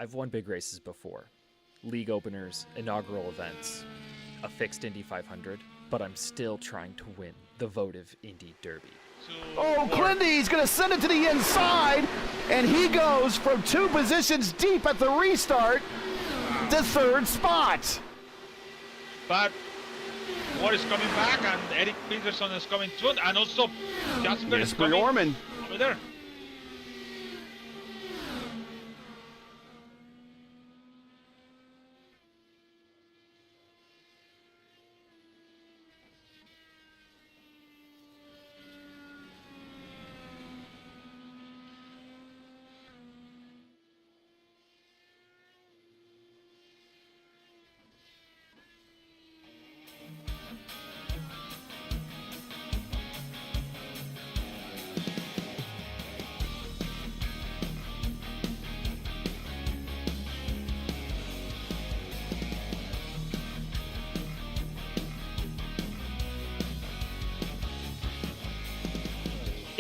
I've won big races before. League openers, inaugural events, a fixed Indy 500, but I'm still trying to win the votive Indy Derby. Oh, Clindy's going to send it to the inside, and he goes from 2 positions deep at the restart to 3rd spot. But Ward is coming back, and Eric Peterson is coming too, and also Jasper is coming Orman over there.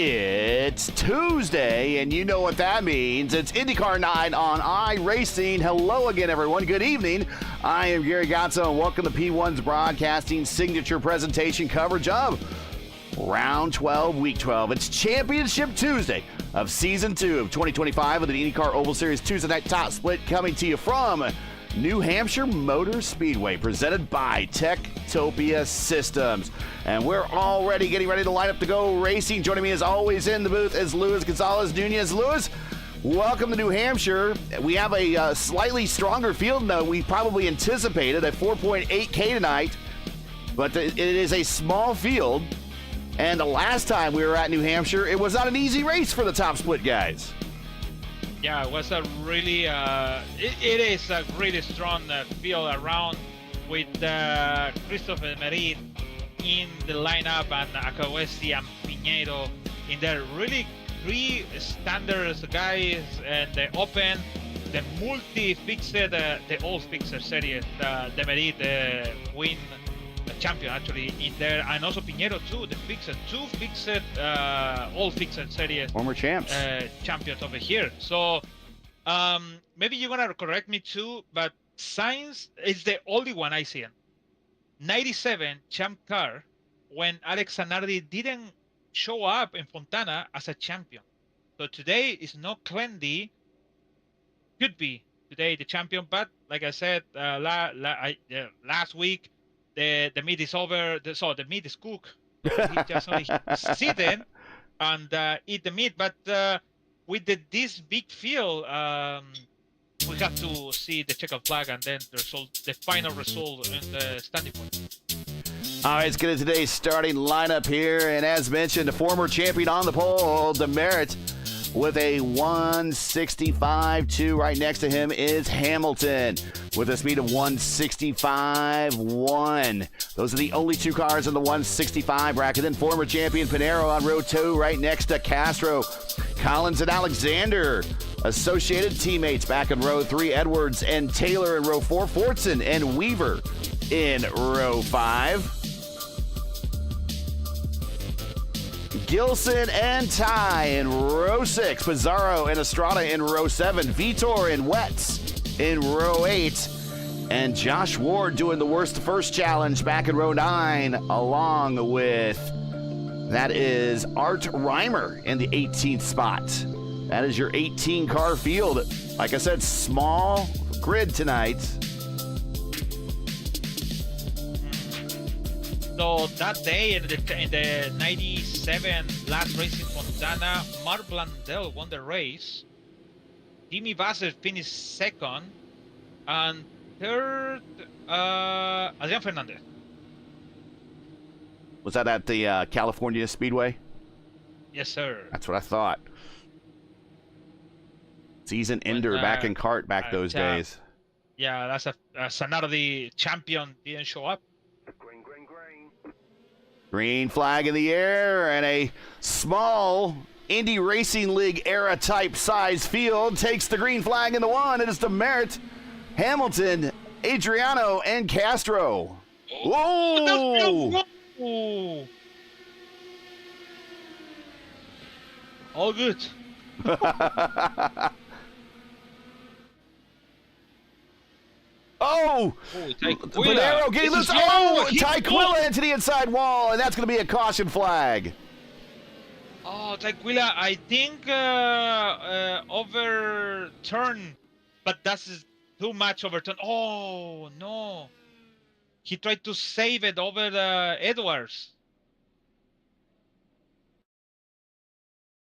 It's Tuesday, and you know what that means. It's IndyCar Night on iRacing. Hello again, everyone. Good evening. I am Gary Gatso, and welcome to P1's Broadcasting signature presentation coverage of Round 12, Week 12. It's Championship Tuesday of Season 2 of 2025 of the IndyCar Oval Series Tuesday Night Top Split, coming to you from New Hampshire Motor Speedway, presented by Topia Systems. And we're already getting ready to line up to go racing. Joining me as always in the booth is Luis Gonzalez Nunez. Luis, welcome to New Hampshire. We have a slightly stronger field than we probably anticipated, a 4.8K tonight, but it is a small field. And the last time we were at New Hampshire, it was not an easy race for the top split guys. Yeah, it was a really, it is a really strong field around with Christopher Merit in the lineup and Akawesi and Piñeiro in there. Really three standards guys, and the open, the multi-fixed, the all-fixed series, the Merit win champion actually in there, and also Piñeiro too, the fixed, two fixed, all fixed series former champs, champions over here. So maybe you're gonna correct me too, but Sainz is the only one I see in 97 champ car when Alex Zanardi didn't show up in Fontana as a champion. So today is not Clendy, could be today the champion, but like I said last week, the meat is over. So the meat is cooked. He just only sitting and eat the meat. But with this big field, we have to see the checkered flag and then the result, the final result in the standing point. All right, let's get into today's starting lineup here. And as mentioned, the former champion on the pole, Demerit, with a 165.2. Right next to him is Hamilton with a speed of 165.1. Those are the only two cars in the 165 bracket. Then former champion Pinnacle on row 2 right next to Castro. Collins and Alexander, associated teammates back in row 3. Edwards and Taylor in row 4. Fortson and Weaver in row 5. Gilson and Ty in row 6. Pizarro and Estrada in row 7. Vitor and Wetz in row 8. And Josh Ward doing the worst first challenge back in row 9, along with, that is Art Reimer in the 18th spot. That is your 18-car field. Like I said, small grid tonight. So that day in the 97 last race in Fontana, Mark Blandel won the race. Jimmy Bassett finished second, and third, Adrian Fernandez. Was that at the California Speedway? Yes, sir. That's what I thought. Season ender back in kart back those days. Yeah, that's Zanardi champion didn't show up. Green flag in the air, and a small Indy Racing League era type size field takes the green flag in the one. It is Demerit, Hamilton, Adriano, and Castro. Whoa! All good. Oh, Pinero getting loose. Oh, Taquilla into the inside wall, and that's going to be a caution flag. Oh, Taquilla, I think overturn, but that's too much overturn. Oh, no. He tried to save it over the Edwards.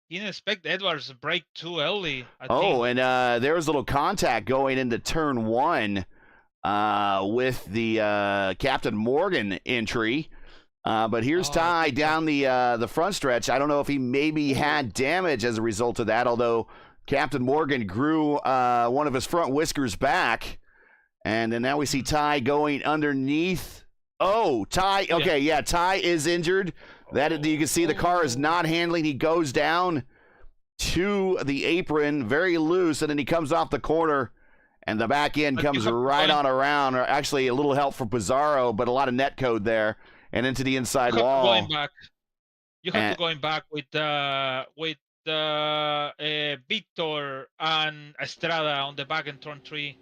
He didn't expect Edwards to break too early. I think. And there was a little contact going into turn 1 with the Captain Morgan entry. But here's Ty down the front stretch. I don't know if he maybe had damage as a result of that, although Captain Morgan grew one of his front whiskers back. And then now we see Ty going underneath. Oh, Ty. Okay, yeah, Ty is injured. That you can see the car is not handling. He goes down to the apron, very loose, and then he comes off the corner, and the back end comes right on around. Or actually, a little help from Pizarro, but a lot of net code there, and into the inside wall. Going back. You have to going back with Victor and Estrada on the back in turn 3.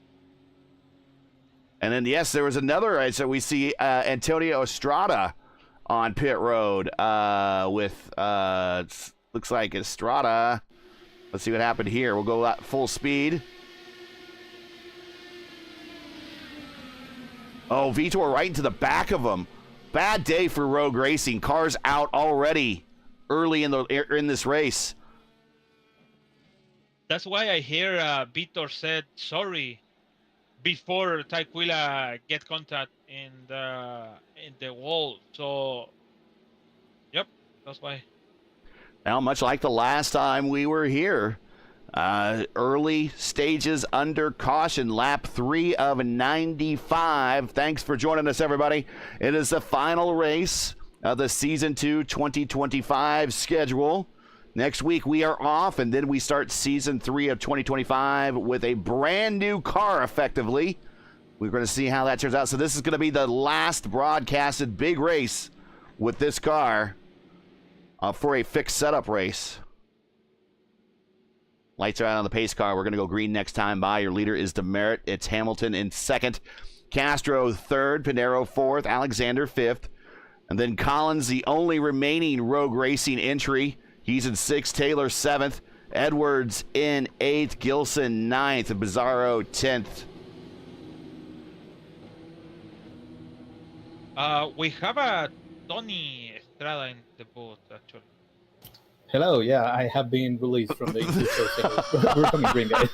And then, yes, there was another. So we see Antonio Estrada on pit road with, looks like Estrada. Let's see what happened here. We'll go full speed. Oh, Vitor right into the back of him. Bad day for Rogue Racing. Cars out already early in this race. That's why I hear Vitor said sorry before Taquilla get contact in the wall. So, yep, that's why. Well, much like the last time we were here, early stages under caution, lap 3 of 95. Thanks for joining us, everybody. It is the final race of the Season 2 2025 schedule. Next week we are off, and then we start Season 3 of 2025 with a brand new car, effectively. We're going to see how that turns out. So this is going to be the last broadcasted big race with this car for a fixed setup race. Lights are out on the pace car. We're going to go green next time by. Your leader is Demerit. It's Hamilton in second. Castro third. Pinero fourth. Alexander fifth. And then Collins, the only remaining Rogue Racing entry. He's in sixth. Taylor seventh. Edwards in eighth. Gilson ninth. And Bizarro 10th. We have a Tony Estrada in the booth, actually. Hello, yeah, I have been released from the so we're coming green, guys.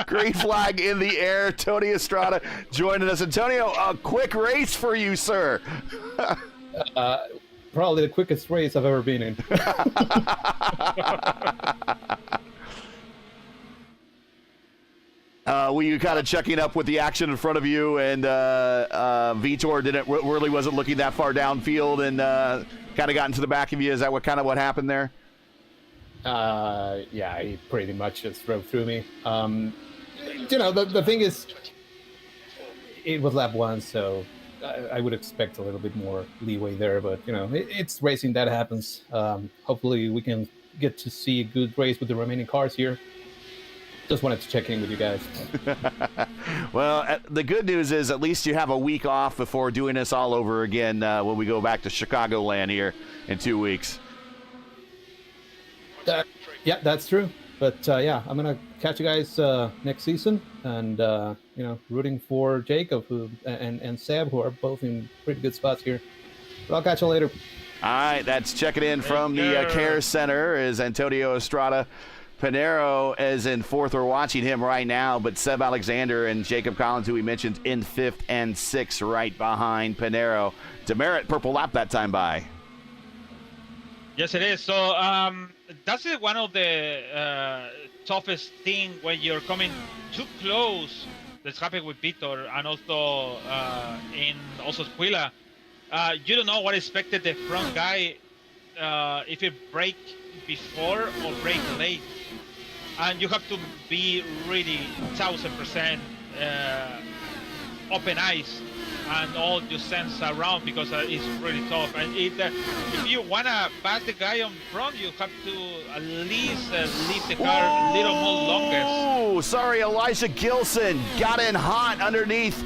Green flag in the air. Tony Estrada joining us. Antonio, a quick race for you, sir. Probably the quickest race I've ever been in. Were you kind of checking up with the action in front of you, and Vitor really wasn't looking that far downfield and kind of got into the back of you? Is that what happened there? Yeah, he pretty much just drove through me. The thing is, it was lap 1, so I would expect a little bit more leeway there, but it's racing, that happens. Hopefully we can get to see a good race with the remaining cars here. Just wanted to check in with you guys. Well, the good news is at least you have a week off before doing this all over again when we go back to Chicagoland here in 2 weeks. Yeah, that's true. But yeah, I'm gonna catch you guys next season, and rooting for Jacob and Seb, who are both in pretty good spots here. But I'll catch you later. All right, that's checking in from the Care Center is Antonio Estrada. Pinero is in fourth. We're watching him right now, but Seb Alexander and Jacob Collins, who we mentioned, in fifth and sixth, right behind Pinero. Demerit, purple lap that time by. Yes, it is. So that's one of the toughest thing when you're coming too close. That's happened with Vitor and also in Squilla. You don't know what expected the front guy if it brake before or brake late. And you have to be really 1000% open eyes and all your sense around, because it's really tough. And if you want to pass the guy on front, you have to at least leave the car a little more longer. Elijah Gilson got in hot underneath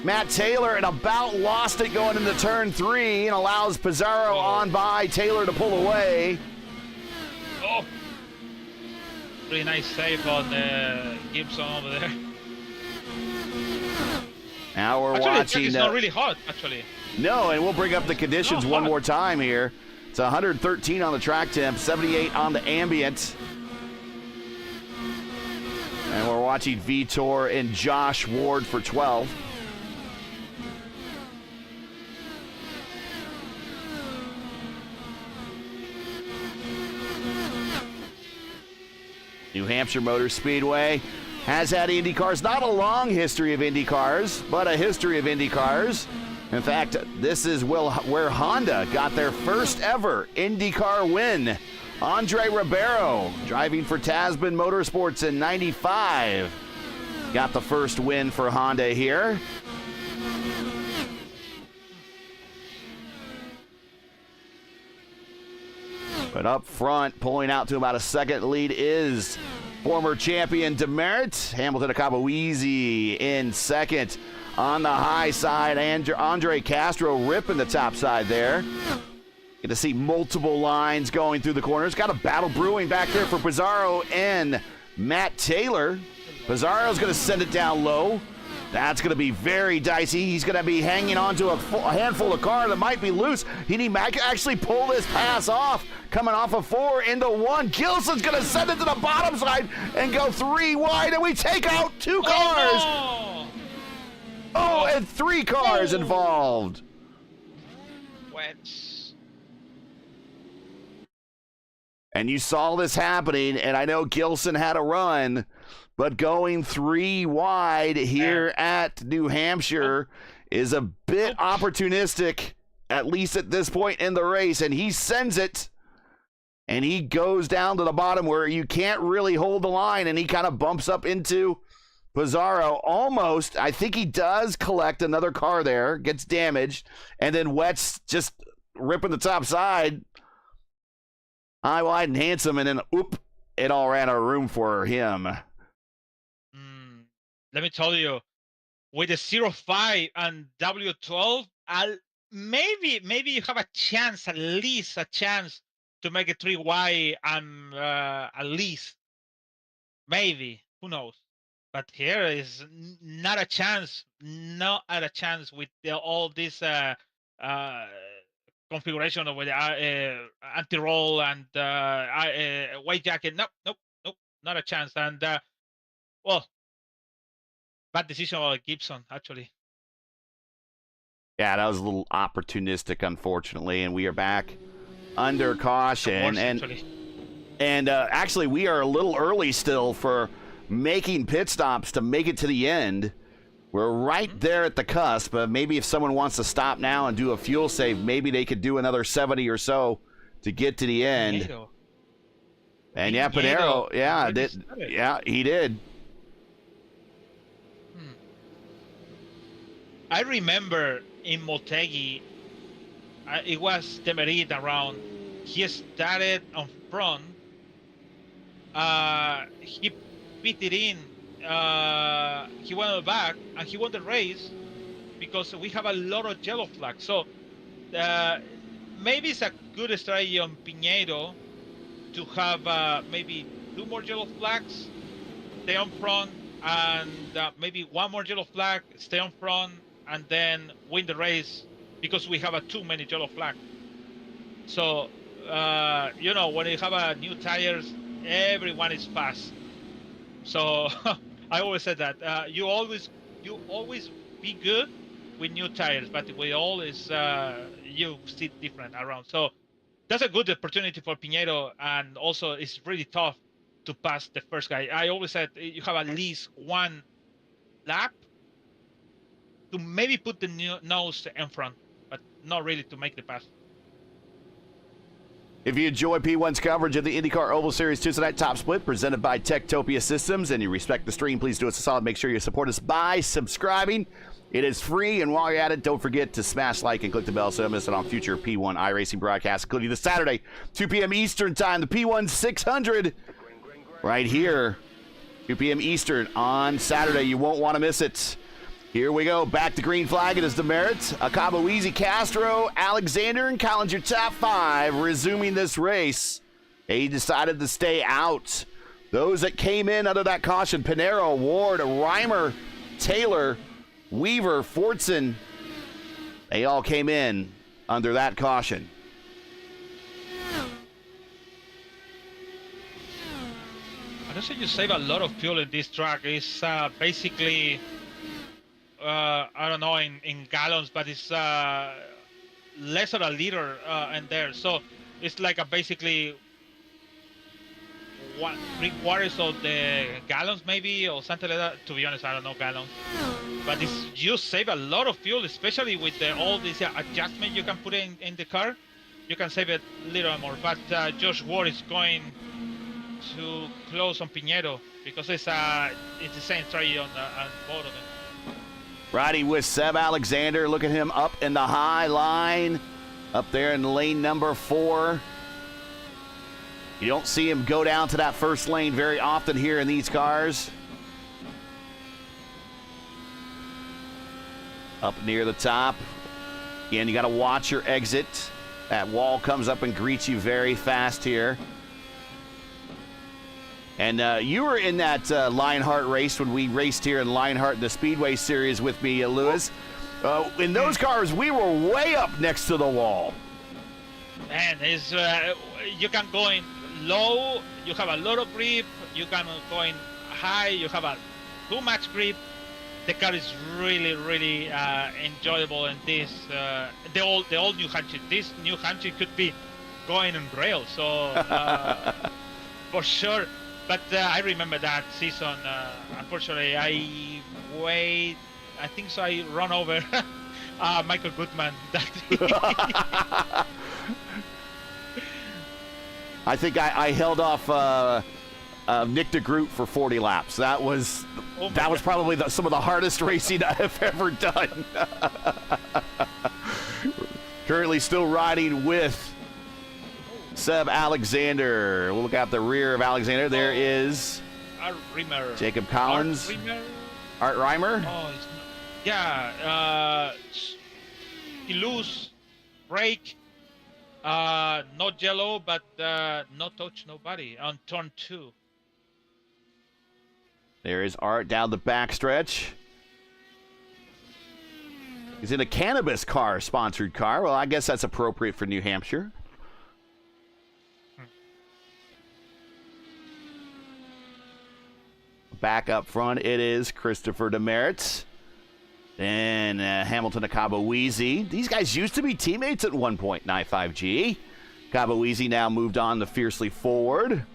Matt Taylor and about lost it going into turn 3 and allows Pizarro on by Taylor to pull away. Oh, pretty nice save on Gibson over there. Now we're actually, watching. It's not really hot, actually. No, and we'll bring up the conditions one more time here. It's 113 on the track temp, 78 on the ambient. And we're watching Vitor and Josh Ward for 12. New Hampshire Motor Speedway has had Indy cars. Not a long history of Indy cars, but a history of Indy cars. In fact, this is where Honda got their first ever IndyCar win. Andre Ribeiro, driving for Tasman Motorsports in '95, got the first win for Honda here. But up front, pulling out to about a second lead is former champion Demerit. Hamilton Akabueezy in second. On the high side, Andre Castro ripping the top side there. Get to see multiple lines going through the corners. Got a battle brewing back there for Pizarro and Matt Taylor. Pizarro's going to send it down low. That's going to be very dicey. He's going to be hanging on to a handful of car that might be loose. He might actually pull this pass off. Coming off of 4 into 1. Gilson's going to send it to the bottom side and go 3 wide, and we take out 2 cars. Oh, and 3 cars involved. And you saw this happening, and I know Gilson had a run, but going 3 wide here at New Hampshire is a bit opportunistic, at least at this point in the race, and he sends it, and he goes down to the bottom where you can't really hold the line, and he kind of bumps up into Pizarro. Almost, I think he does collect another car there, gets damaged, and then Wet's just ripping the top side. High, wide, and handsome, and then, it all ran out of room for him. Let me tell you, with the 0.5 and W12, maybe you have a chance, at least a chance, to make it 3 wide and at least. Maybe. Who knows? But here is not a chance. Not a chance with all this configuration of anti-roll and white jacket. Nope, not a chance. And well, bad decision of Gibson, actually. Yeah, that was a little opportunistic, unfortunately, and we are back under caution. And actually, we are a little early still for making pit stops to make it to the end. We're right there at the cusp. But maybe if someone wants to stop now and do a fuel save, maybe they could do another 70 or so to get to the end. And yeah, Pinero, he did. I remember in Motegi, it was Demerit around. He started on front. He pitted in. He went back and he won the race because we have a lot of yellow flags. So maybe it's a good strategy on Piñeiro to have maybe 2 more yellow flags, stay on front, and maybe 1 more yellow flag, stay on front, and then win the race because we have too many yellow flags. So, when you have new tires, everyone is fast. So I always said that you always be good with new tires, but with all is you see different around. So that's a good opportunity for Piñeiro, and also it's really tough to pass the first guy. I always said you have at least 1 lap to maybe put the nose in front, but not really to make the pass. If you enjoy P1's coverage of the IndyCar Oval Series Tuesday Night Top Split presented by Topia Systems, and you respect the stream, please do us a solid. Make sure you support us by subscribing. It is free, and while you're at it, don't forget to smash like and click the bell so you don't miss it on future P1 iRacing broadcasts, including this Saturday, 2 p.m. Eastern Time, the P1 600, right here 2 p.m. Eastern on Saturday. You won't want to miss it. Here we go. Back to green flag. It is Demerits, Acabo Easy, Castro, Alexander, and Collins, your top 5, resuming this race. They decided to stay out. Those that came in under that caution, Pinero, Ward, Reimer, Taylor, Weaver, Fortson, they all came in under that caution. Honestly, you save a lot of fuel in this track. It's basically, I don't know in gallons, but it's less than a liter in there. So it's like basically 3/4 of the gallons maybe, or something like that. To be honest, I don't know gallons. But you save a lot of fuel, especially with all these adjustments you can put in the car. You can save a little more. But Josh Ward is going to close on Pinheiro because it's the same strategy on both of them. Riding with Seb Alexander. Look at him up in the high line, up there in lane number 4. You don't see him go down to that first lane very often here in these cars. Up near the top. Again, you got to watch your exit. That wall comes up and greets you very fast here. And you were in that Lionheart race when we raced here in Lionheart in the Speedway Series with me, Lewis. In those cars, we were way up next to the wall. Man, you can go in low, you have a lot of grip. You can go in high, you have too much grip. The car is really, really enjoyable. And the old New Hampshire, this New Hampshire could be going on rails. So for sure. But I remember that season. Unfortunately, I think so. I run over Michael Goodman that I think I held off Nick DeGroot for 40 laps. That was probably some of the hardest racing I've ever done. Currently still riding with Seb Alexander. We'll look out the rear of Alexander. There is Art Reimer. Jacob Collins. Art Reimer? Oh, it's not, yeah. He lose, break, not yellow, but not touch nobody on turn 2. There is Art down the backstretch. He's in a cannabis car, sponsored car. Well, I guess that's appropriate for New Hampshire. Back up front, it is Christopher Demerits and Hamilton Akabowiezi. These guys used to be teammates at one point in I-5G. Akabowiezi now moved on to Fiercely Forward.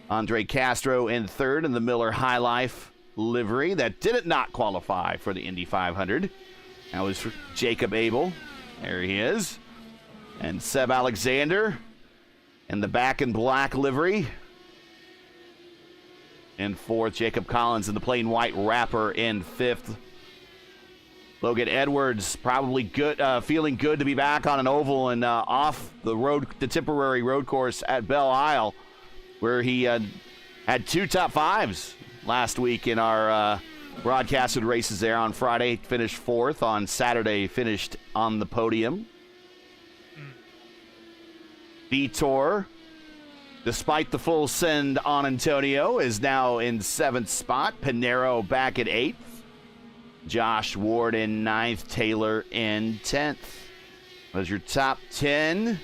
Andre Castro in third in the Miller High Life livery that did not qualify for the Indy 500. That was for Jacob Abel. There he is. And Seb Alexander in the back in black livery. In fourth, Jacob Collins in the plain white wrapper in fifth. Logan Edwards probably good, feeling good to be back on an oval and off the temporary road course at Belle Isle, where he had 2 top 5s last week in our broadcasted races there. On Friday, finished 4th. On Saturday, finished on the podium. Vitor, despite the full send on Antonio, is now in 7th spot. Pinero back at 8th. Josh Ward in 9th. Taylor in 10th. Those are your top 10.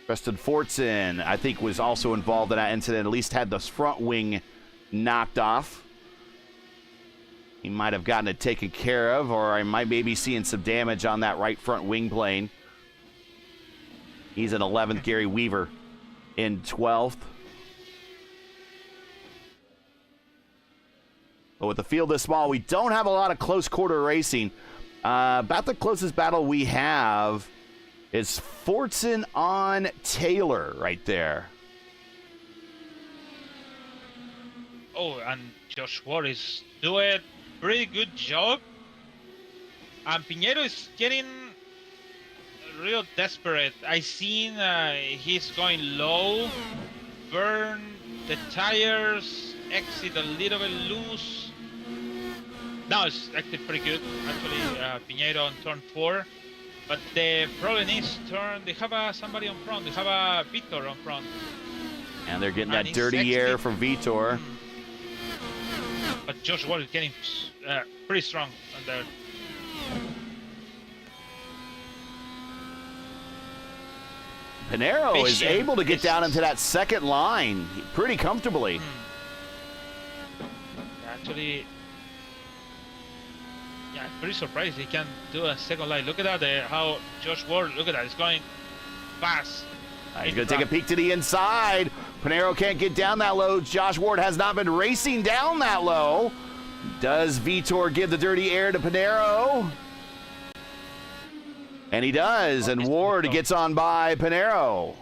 Preston Fortson, I think, was also involved in that incident. At least had the front wing knocked off. He might have gotten it taken care of, or I might maybe seeing some damage on that right front wing plane. He's in 11th. Gary Weaver in 12th. But with the field this small, we don't have a lot of close quarter racing. About the closest battle we have is Fortson on Taylor right there. Oh, and Josh Ward is doing a pretty good job. And Pinheiro is getting real desperate. I seen he's going low burn the tires, exit a little bit loose. Now it's actually pretty good. Actually, Pinheiro on turn 4. But the problem is they have somebody on front. They have a Vitor on front. And they're getting that dirty air from Vitor. But Josh Ward is getting pretty strong on there. Pinheiro is able to get down into that second line pretty comfortably. Actually, yeah, I'm pretty surprised he can do a second line. Look at that, how Josh Ward, look at that, he's going fast. He's going to take a peek to the inside. Pinheiro can't get down that low. Josh Ward has not been racing down that low. Does Vitor give the dirty air to Pinheiro? And he does, and Ward gets on by Pinheiro.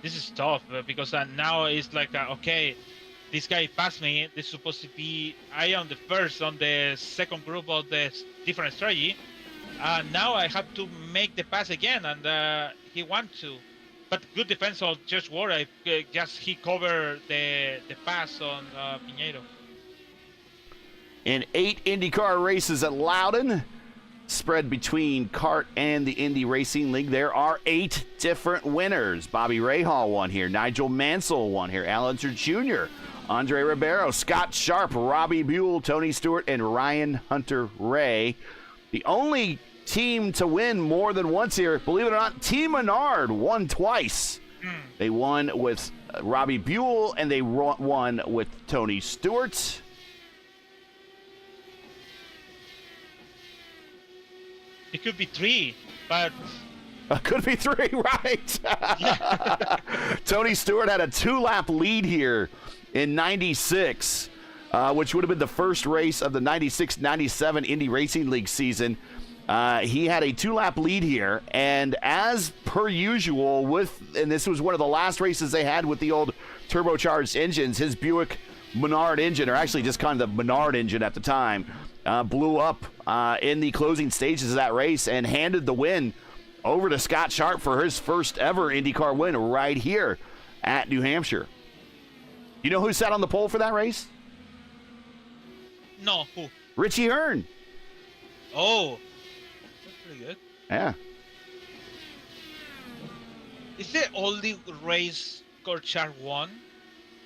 This is tough because now it's like, okay, this guy passed me. This is supposed to be, I am the first on the second group of the different strategy. Now I have to make the pass again, and he wants to. But good defense of Josh Ward. He covered the pass on Pinheiro. In 8 IndyCar races at Loudon, spread between kart and the Indy Racing League, there are 8 different winners. Bobby Rahal won here. Nigel Mansell won here. Alan Jr., Andre Ribeiro, Scott Sharp, Robbie Buell, Tony Stewart, and Ryan Hunter-Ray. The only team to win more than once here, believe it or not, Team Menard won twice. They won with Robbie Buell, and they won with Tony Stewart. It could be 3, but... Could be 3, right? Tony Stewart had a 2-lap lead here in 96, which would have been the first race of the 96-97 Indy Racing League season. He had a 2-lap lead here, and as per usual, and this was one of the last races they had with the old turbocharged engines, his Buick Menard engine, or actually just kind of the Menard engine at the time, blew up in the closing stages of that race and handed the win over to Scott Sharp for his first ever IndyCar win right here at New Hampshire. You know who sat on the pole for that race? No, who? Richie Hearn. Oh, that's pretty good. Yeah. Is the only race Sharp won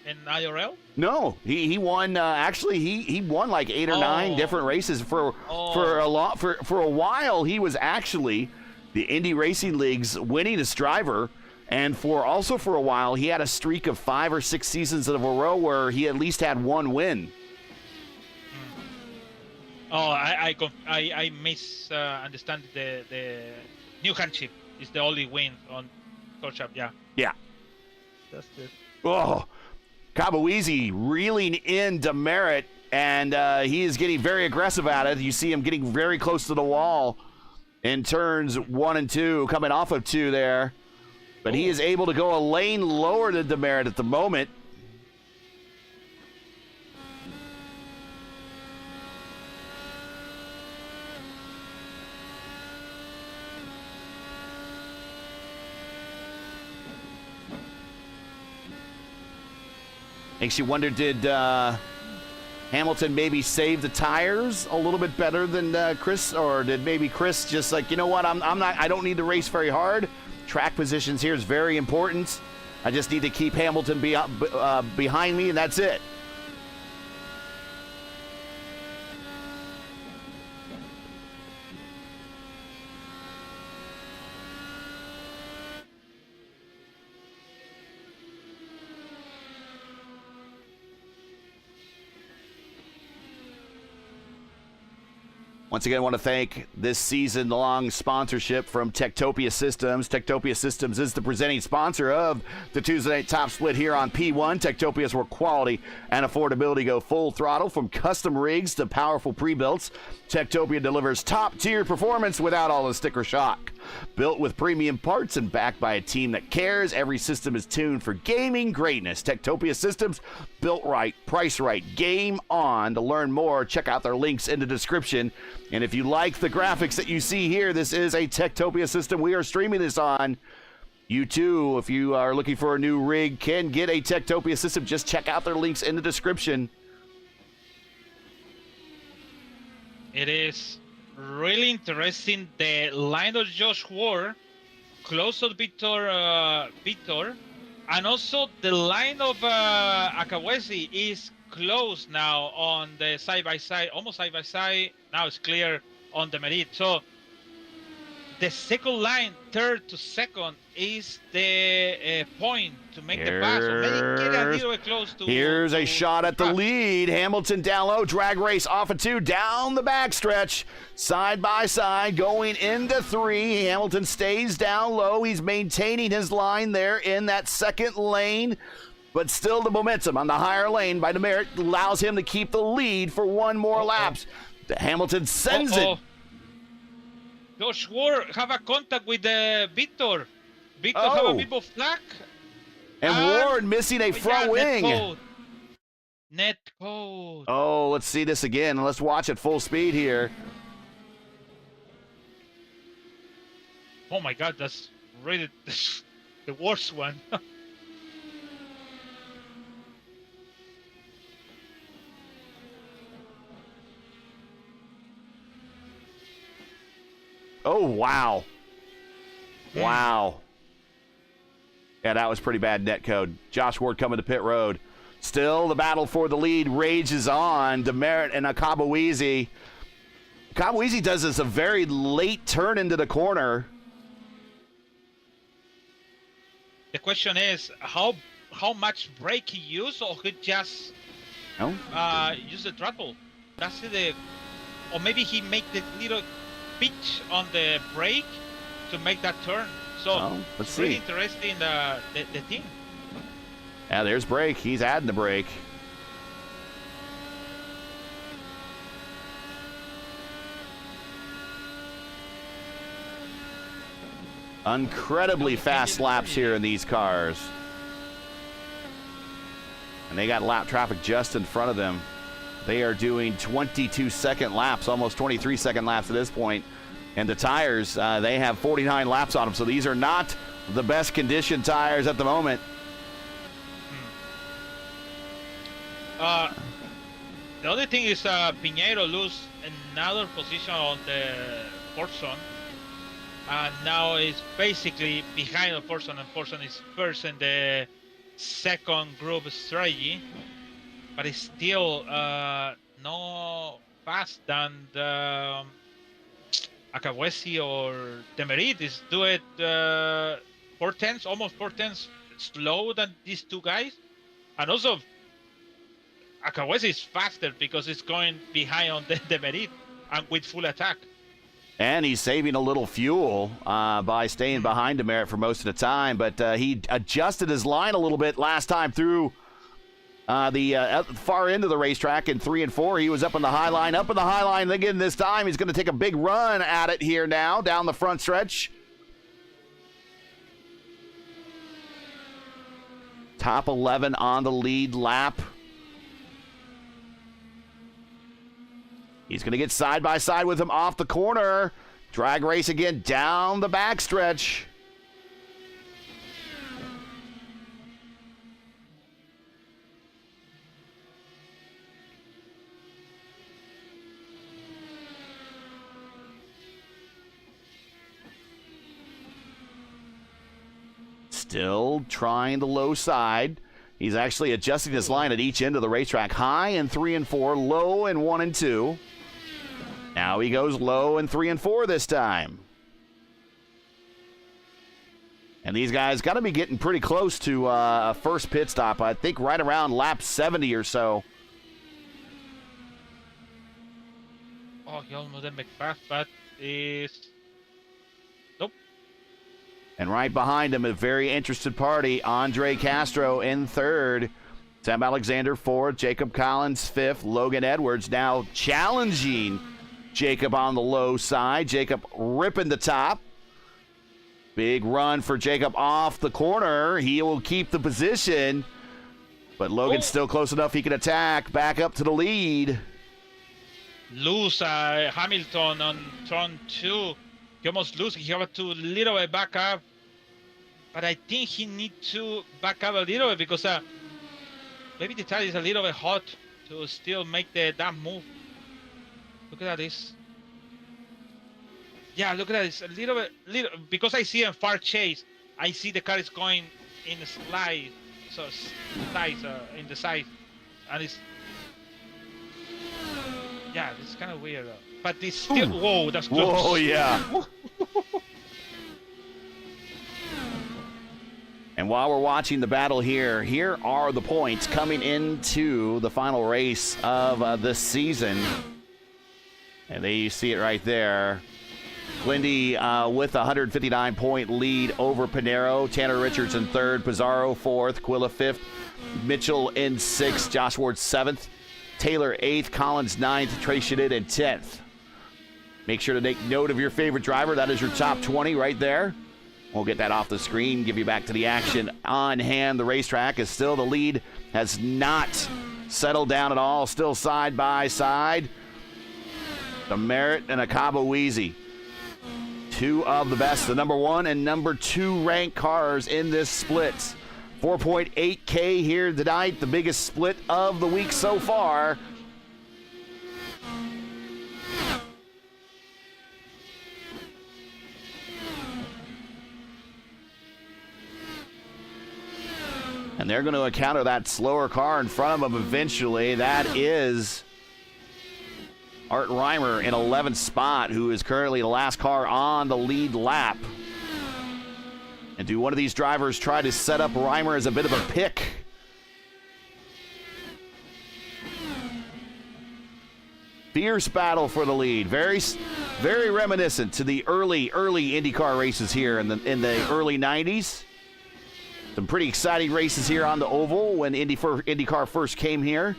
in IRL? No, he won. Actually, he won like 8 or 9 different races for a while. He was actually the Indy Racing League's winningest driver, and for a while he had a streak of 5 or 6 seasons in a row where he at least had 1 win. Oh, I misunderstand the New Hampshire is the only win on Sharp. Yeah. Yeah. That's good. Oh. Kabuizi reeling in demerit, and he is getting very aggressive at it. You see him getting very close to the wall in turns 1 and 2, coming off of 2 there. But he is able to go a lane lower than demerit at the moment. Makes you wonder, did Hamilton maybe save the tires a little bit better than Chris, or did maybe Chris just like, you know what, I don't need to race very hard. Track positions here is very important. I just need to keep Hamilton behind me, and that's it. Once again, I want to thank this season-long sponsorship from Topia Systems. Topia Systems is the presenting sponsor of the Tuesday Night Top Split here on P1. Topia is where quality and affordability go full throttle, from custom rigs to powerful pre-builts. Topia delivers top-tier performance without all the sticker shock. Built with premium parts and backed by a team that cares, every system is tuned for gaming greatness. Topia Systems, built right, priced right, game on. To learn more, check out their links in the description. And if you like the graphics that you see here, this is a Topia system we are streaming this on. You too, if you are looking for a new rig, can get a Topia system. Just check out their links in the description. It is really interesting. The line of Josh Ward, close to Victor, and also the line of Akawesi is close now on the side-by-side, almost side-by-side. Now it's clear on the Merit. So the second line, third to second, is the point to make the pass. Or maybe get a little bit close to. Here's a shot at the lead. Hamilton down low, drag race off of 2, down the backstretch, side by side, going into 3. Hamilton stays down low. He's maintaining his line there in that second lane, but still the momentum on the higher lane by Demerit allows him to keep the lead for one more laps. Hamilton sends it. Josh Ward have a contact with Victor. Victor have a bit of flag. And Ward missing a front wing. Net code. Oh, let's see this again. Let's watch at full speed here. Oh my God, that's really the worst one. Oh, wow. Wow. Yeah, that was pretty bad net code. Josh Ward coming to pit road. Still, the battle for the lead rages on. Demerit and Akabuizi. Akabuizi does this a very late turn into the corner. The question is, how much brake he used, or he just use the throttle? That's the, or maybe he make the little pitch on the brake to make that turn. So let's see. Really see. interesting the thing. Yeah, there's brake. He's adding the brake. Incredibly fast laps here in these cars. And they got lap traffic just in front of them. They are doing 22-second laps, almost 23-second laps at this point. And the tires, they have 49 laps on them. So these are not the best condition tires at the moment. The other thing is Pinheiro lose another position on the Forson. And now is basically behind Forson, and Forson is first in the second group strategy. But it's still no fast than the Akawesi or Demerit is do it 4/10, almost 4/10 slow than these two guys. And also Akawesi is faster because it's going behind on the Demerit and with full attack. And he's saving a little fuel by staying behind Demerit for most of the time. But he adjusted his line a little bit last time through the far end of the racetrack in 3 and 4. He was up in the high line. Again this time. He's going to take a big run at it here now down the front stretch. Top 11 on the lead lap. He's going to get side by side with him off the corner. Drag race again down the backstretch. Still trying the low side. He's actually adjusting his line at each end of the racetrack. High in 3 and 4, low in 1 and 2. Now he goes low in 3 and 4 this time. And these guys got to be getting pretty close to a first pit stop. I think right around lap 70 or so. Oh, he almost didn't make fast, but is... Nope. And right behind him, a very interested party. Andre Castro in third. Sam Alexander fourth. Jacob Collins fifth. Logan Edwards now challenging Jacob on the low side. Jacob ripping the top. Big run for Jacob off the corner. He will keep the position. But Logan's still close enough he can attack. Back up to the lead. Lose Hamilton on turn 2. He almost lose. He have to little bit back up. but I think he needs to back up a little bit because maybe the tire is a little bit hot to still make that move. Look at this. Yeah, look at that. It's a little because I see a far chase. I see the car is going in the slide, so slides in the side, and it's kind of weird. But it's still whoa, that's close. Whoa, yeah. And while we're watching the battle here are the points coming into the final race of this season. And there you see it right there. Lindy with a 159-point lead over Pinero. Tanner Richards in third. Pizarro fourth. Quilla fifth. Mitchell in sixth. Josh Ward seventh. Taylor eighth. Collins ninth. Trey Shadid in 10th. Make sure to take note of your favorite driver. That is your top 20 right there. We'll get that off the screen, give you back to the action on hand. The racetrack is still the lead, has not settled down at all, still side by side. The Merritt and a Cabo-Wheezy. Two of the best, the number 1 and number 2 ranked cars in this split. 4.8K here tonight, the biggest split of the week so far. And they're going to encounter that slower car in front of them eventually. That is Art Reimer in 11th spot, who is currently the last car on the lead lap. And do one of these drivers try to set up Reimer as a bit of a pick? Fierce battle for the lead. Very, very reminiscent to the early IndyCar races here in the early 90s. Some pretty exciting races here on the Oval when IndyCar first came here.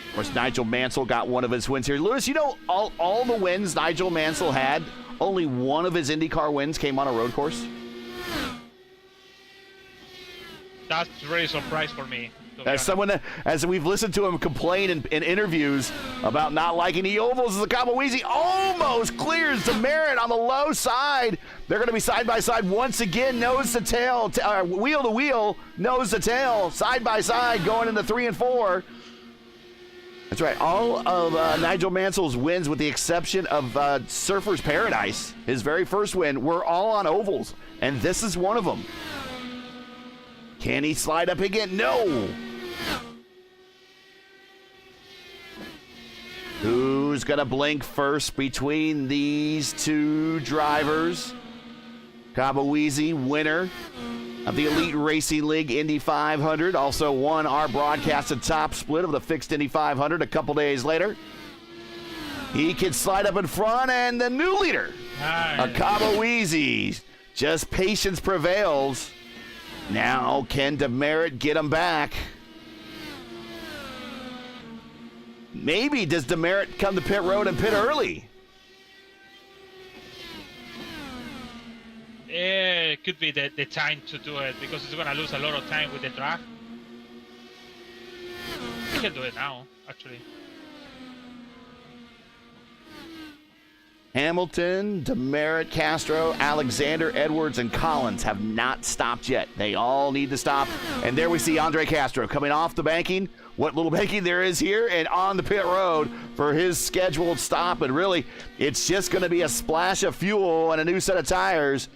Of course, Nigel Mansell got one of his wins here. Lewis, you know, all the wins Nigel Mansell had, only one of his IndyCar wins came on a road course. That's really a surprise for me. As we've listened to him complain in interviews about not liking the ovals, the Cabo-Wheezy almost clears the Merritt on the low side. They're going to be side by side once again, nose to tail, wheel to wheel, nose to tail, side by side, going into 3 and 4. That's right. All of Nigel Mansell's wins, with the exception of Surfer's Paradise, his very first win, were all on ovals, and this is one of them. Can he slide up again? No. Who's going to blink first between these two drivers? Cabo-Wheezy, winner of the Elite Racing League Indy 500, also won our broadcasted top split of the fixed Indy 500 a couple days later. He can slide up in front, and the new leader, a Cabo-Wheezy. Just patience prevails. Now, can DeMerit get him back? Maybe. Does DeMerit come to pit road and pit early? It could be the time to do it, because it's going to lose a lot of time with the drag. He can do it now, actually. Hamilton, DeMerit, Castro, Alexander, Edwards, and Collins have not stopped yet. They all need to stop. And there we see Andre Castro coming off the banking. What little banking there is here, and on the pit road for his scheduled stop. And really, it's just going to be a splash of fuel and a new set of tires.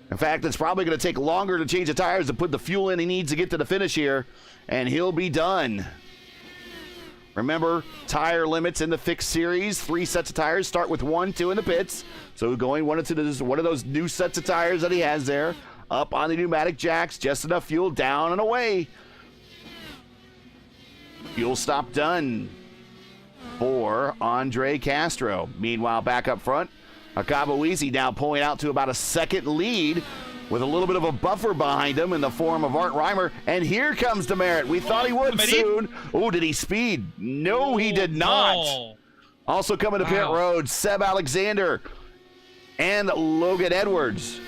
In fact, it's probably going to take longer to change the tires to put the fuel in he needs to get to the finish here, and he'll be done. Remember, tire limits in the fixed series. 3 sets of tires. Start with 1, 2 in the pits. So going one of those new sets of tires that he has there. Up on the pneumatic jacks. Just enough fuel, down and away. Fuel stop done for Andre Castro. Meanwhile, back up front, Cabo-Wheezy now pulling out to about a second lead, with a little bit of a buffer behind him in the form of Art Reimer. And here comes DeMerit. We thought he would soon. Oh, did he speed? No, he did not. No. Also coming to pit road, Seb Alexander and Logan Edwards.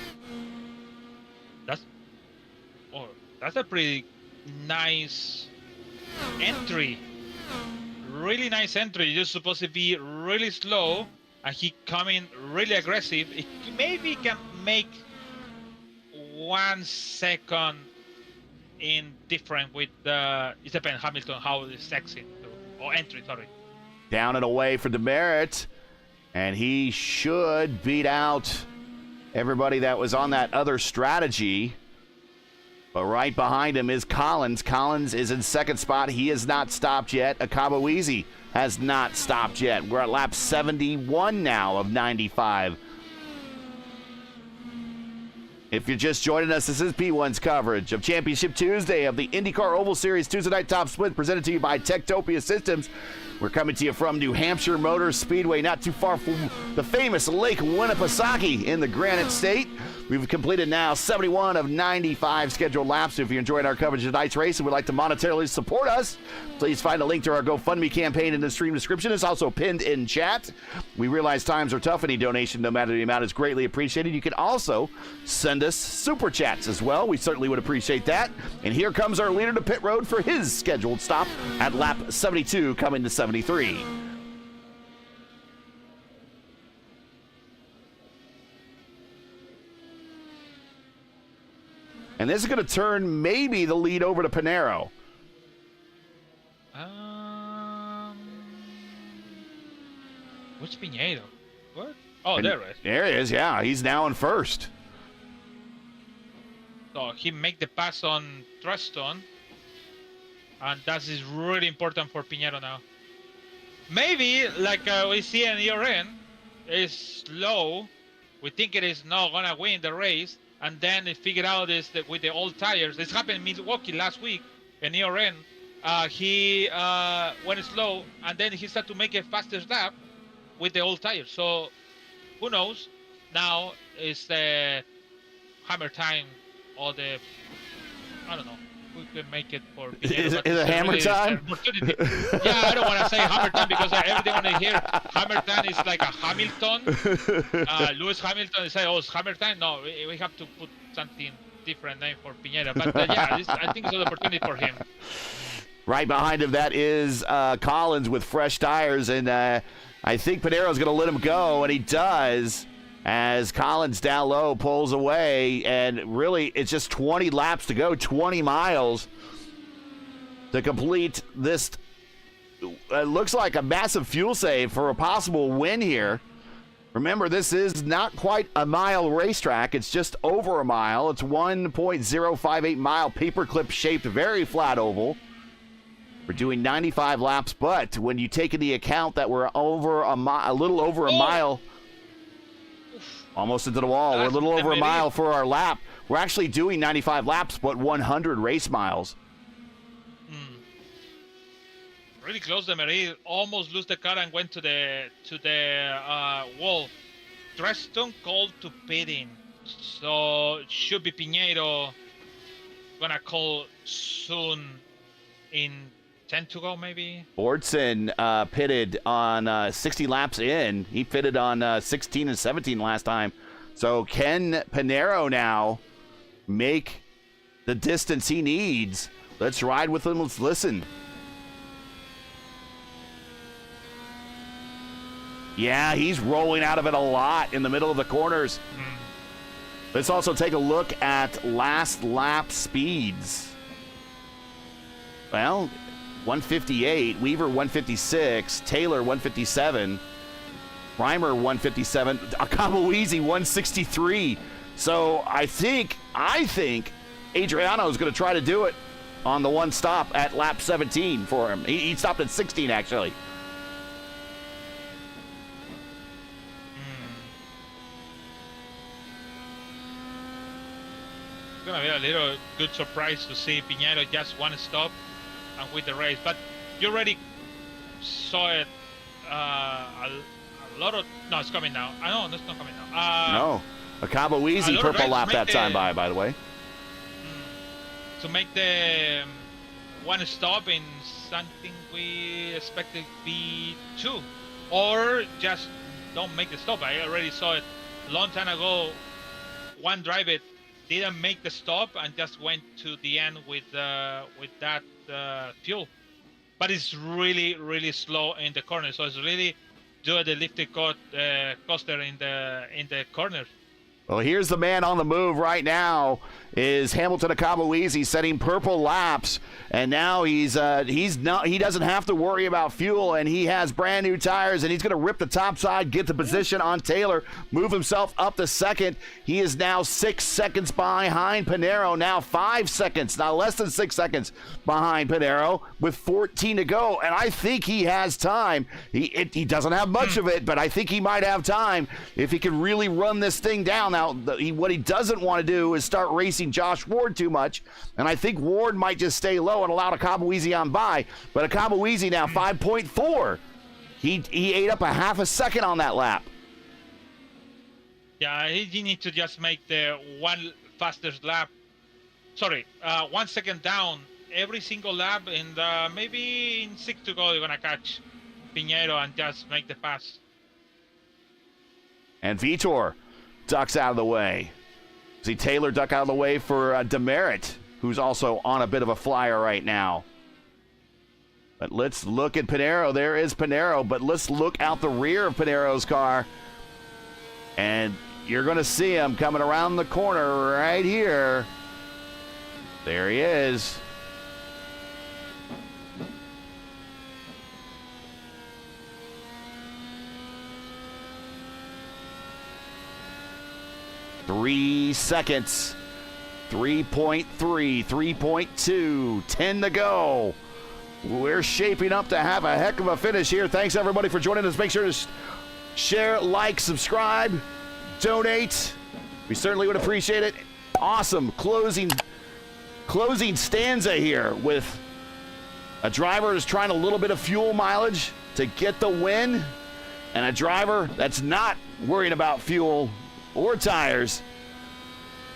That's a pretty nice entry really nice entry. You're supposed to be really slow, and he coming really aggressive. It maybe can make 1 second in different with the. It depends Hamilton how it's exit or entry. Sorry. Down and away for Demerit, and he should beat out everybody that was on that other strategy. But right behind him is Collins. Collins is in second spot. He has not stopped yet. Akabuizi has not stopped yet. We're at lap 71 now of 95. If you're just joining us, this is P1's coverage of Championship Tuesday of the IndyCar Oval Series Tuesday Night Top Split, presented to you by Topia Systems. We're coming to you from New Hampshire Motor Speedway, not too far from the famous Lake Winnipesaukee in the Granite State. We've completed now 71 of 95 scheduled laps. If you're enjoying our coverage of tonight's race and would like to monetarily support us, please find a link to our GoFundMe campaign in the stream description. It's also pinned in chat. We realize times are tough. Any donation, no matter the amount, is greatly appreciated. You can also send us super chats as well. We certainly would appreciate that. And here comes our leader to pit road for his scheduled stop at lap 72, coming to 73. And this is going to turn maybe the lead over to Pinero. What's Piñeiro? What? Oh, there it is. There he is, yeah. He's now in first. So he make the pass on Treston. And that is really important for Piñeiro now. Maybe, like we see in ERN, is slow. We think it is not going to win the race. And then they figured out is that with the old tires, this happened in Milwaukee last week in ERN. He went slow, and then he started to make a faster lap with the old tires. So who knows? Now is the hammer time or the I don't know. We can make it for. Is it hammer time? Yeah, I don't want to say hammer time because everything when I hear hammer time is like a Hamilton. Lewis Hamilton, they say, oh, it's hammer time. No, we have to put something different name for Piñera. But yeah, I think it's an opportunity for him. Right behind him, that is Collins with fresh tires, and I think Pinero's going to let him go, and he does. As Collins down low pulls away, and really it's just 20 laps to go, 20 miles to complete this. It looks like a massive fuel save for a possible win here. Remember, this is not quite a mile racetrack. It's just over a mile. It's 1.058 mile paperclip shaped, very flat oval. We're doing 95 laps, but when you take into account that we're over a little over a mile. Almost into the wall. We're a little over a mile for our lap. We're actually doing 95 laps, but 100 race miles. Really close. The Marie almost lost the car and went to the wall. Treston called to pitting, so should be Piñeiro gonna call soon in 10 to go, maybe. Bordson pitted on 60 laps in. He pitted on 16 and 17 last time. So can Pinero now make the distance he needs? Let's ride with him. Let's listen. Yeah, he's rolling out of it a lot in the middle of the corners. Let's also take a look at last lap speeds. Well, 158, Weaver 156, Taylor 157, Primer 157, Akabuizi 163. So I think Adriano is going to try to do it on the one stop at lap 17 for him. He stopped at 16 actually. It's gonna be a little good surprise to see Piñeiro just one stop and with the race, but you already saw it a lot of. No, it's coming now. I know it's not coming now. No, Akabuizi purple lap that time by the way. To make the one stop in something we expected to be 2, or just don't make the stop. I already saw it a long time ago. One driver didn't make the stop and just went to the end with that fuel. but it's really, really slow in the corner. So it's really do the lifted coaster in the corner. Well, here's the man on the move right now is Hamilton Akabuizi setting purple laps, and now he doesn't have to worry about fuel, and he has brand new tires, and he's going to rip the top side, get the position on Taylor, move himself up to second. He is now 6 seconds behind Pinheiro, now 5 seconds, now less than 6 seconds behind Pinheiro with 14 to go, and I think he has time. He doesn't have much of it, but I think he might have time if he can really run this thing down. Now, what he doesn't want to do is start racing Josh Ward too much, and I think Ward might just stay low and allow Akabuizi on by, but Akabuizi now 5.4. He ate up a half a second on that lap. Yeah, he needs to just make the one fastest lap. Sorry, 1 second down every single lap, and maybe in 6 to go, you're going to catch Pinheiro and just make the pass. And Vitor ducks out of the way. See Taylor duck out of the way for Demerit, who's also on a bit of a flyer right now. But let's look at Pinheiro. There is Pinheiro, but let's look out the rear of Pinheiro's car. And you're going to see him coming around the corner right here. There he is. Three seconds, 3.3, 3.2, 10 to go. We're shaping up to have a heck of a finish here. Thanks, everybody, for joining us. Make sure to share, like, subscribe, donate. We certainly would appreciate it. Awesome closing stanza here with a driver who's trying a little bit of fuel mileage to get the win, and a driver that's not worrying about fuel or tires,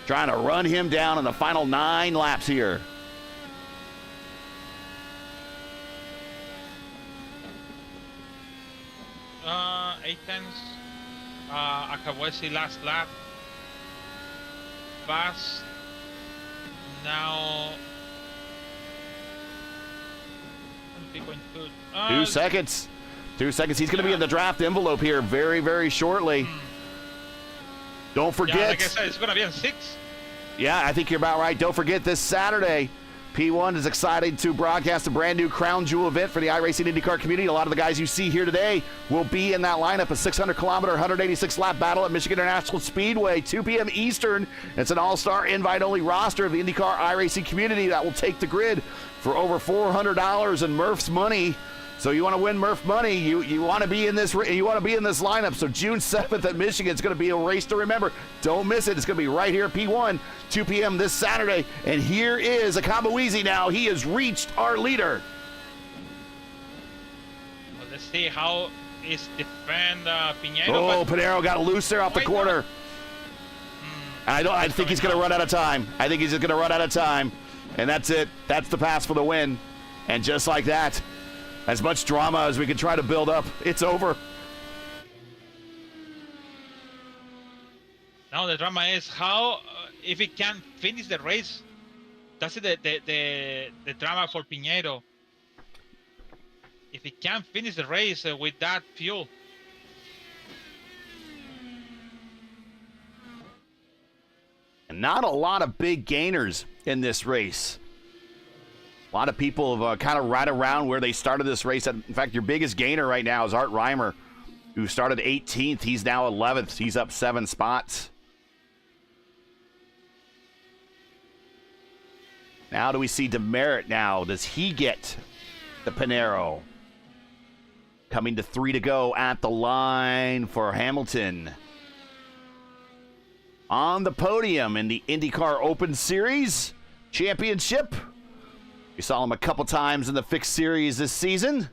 trying to run him down in the final 9 laps here. Eight tenths. Akabuizi last lap. Fast. Now. 3.2. 2 seconds. 2 seconds. He's going to be in the draft envelope here very, very shortly. Don't forget. Yeah, like I said, it's going to be in 6. Yeah, I think you're about right. Don't forget this Saturday, P1 is excited to broadcast a brand new crown jewel event for the iRacing IndyCar community. A lot of the guys you see here today will be in that lineup. A 600-kilometer, 186-lap battle at Michigan International Speedway, 2 p.m. Eastern. It's an all-star invite-only roster of the IndyCar iRacing community that will take the grid for over $400 in Murph's money. So you want to win Murph money, you want to be in this lineup. So June 7th at Michigan, it's going to be a race to remember. Don't miss it. It's going to be right here at P1, 2 p.m. this Saturday. And here is Akabuizi now. He has reached our leader. Well, let's see how is defend Pinheiro. Oh, Pinheiro got loose there off the corner. I think he's going to run out of time. I think he's just going to run out of time. And that's it. That's the pass for the win. And just like that, as much drama as we can try to build up, it's over. Now the drama is how, if he can finish the race, that's the drama for Pinheiro. If he can finish the race with that fuel. And not a lot of big gainers in this race. A lot of people have kind of right around where they started this race. In fact, your biggest gainer right now is Art Reimer, who started 18th. He's now 11th. He's up 7 spots. Now do we see Demerit now? Does he get the Pinheiro? Coming to 3 to go at the line for Hamilton. On the podium in the IndyCar Open Series Championship. We saw him a couple times in the fixed series this season.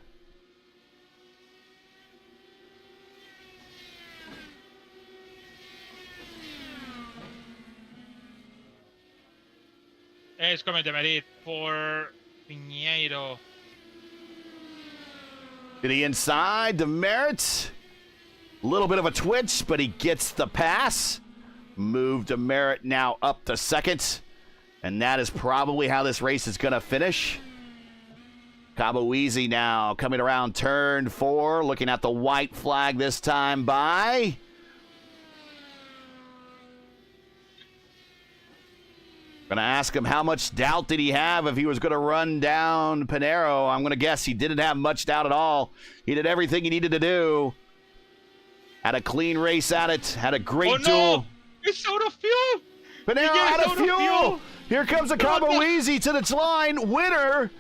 It's coming to merit for Pinheiro. To the inside, Demerit. A little bit of a twitch, but he gets the pass. Move Demerit now up to second. And that is probably how this race is going to finish. Cabo Easy now coming around turn 4, looking at the white flag this time by going to ask him how much doubt did he have if he was going to run down Pinero. I'm going to guess he didn't have much doubt at all. He did everything he needed to do. Had a clean race at it. Had a great duel. It's out of fuel. Pinero out of fuel. Here comes a Cabo Easy to the line. Winner.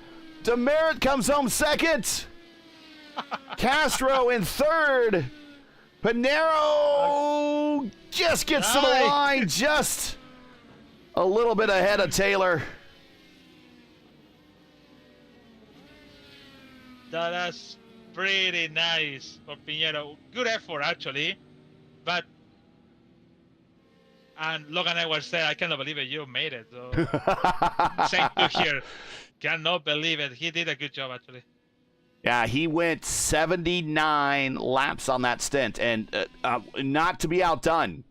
Demerit comes home second. Castro in third. Pinero just gets to the line. Just a little bit ahead of Taylor. That's pretty nice for Pinheiro. Good effort, actually. But, and Logan and I were saying, I cannot believe it, you made it. So, same to here. Cannot believe it. He did a good job, actually. Yeah, he went 79 laps on that stint. And not to be outdone,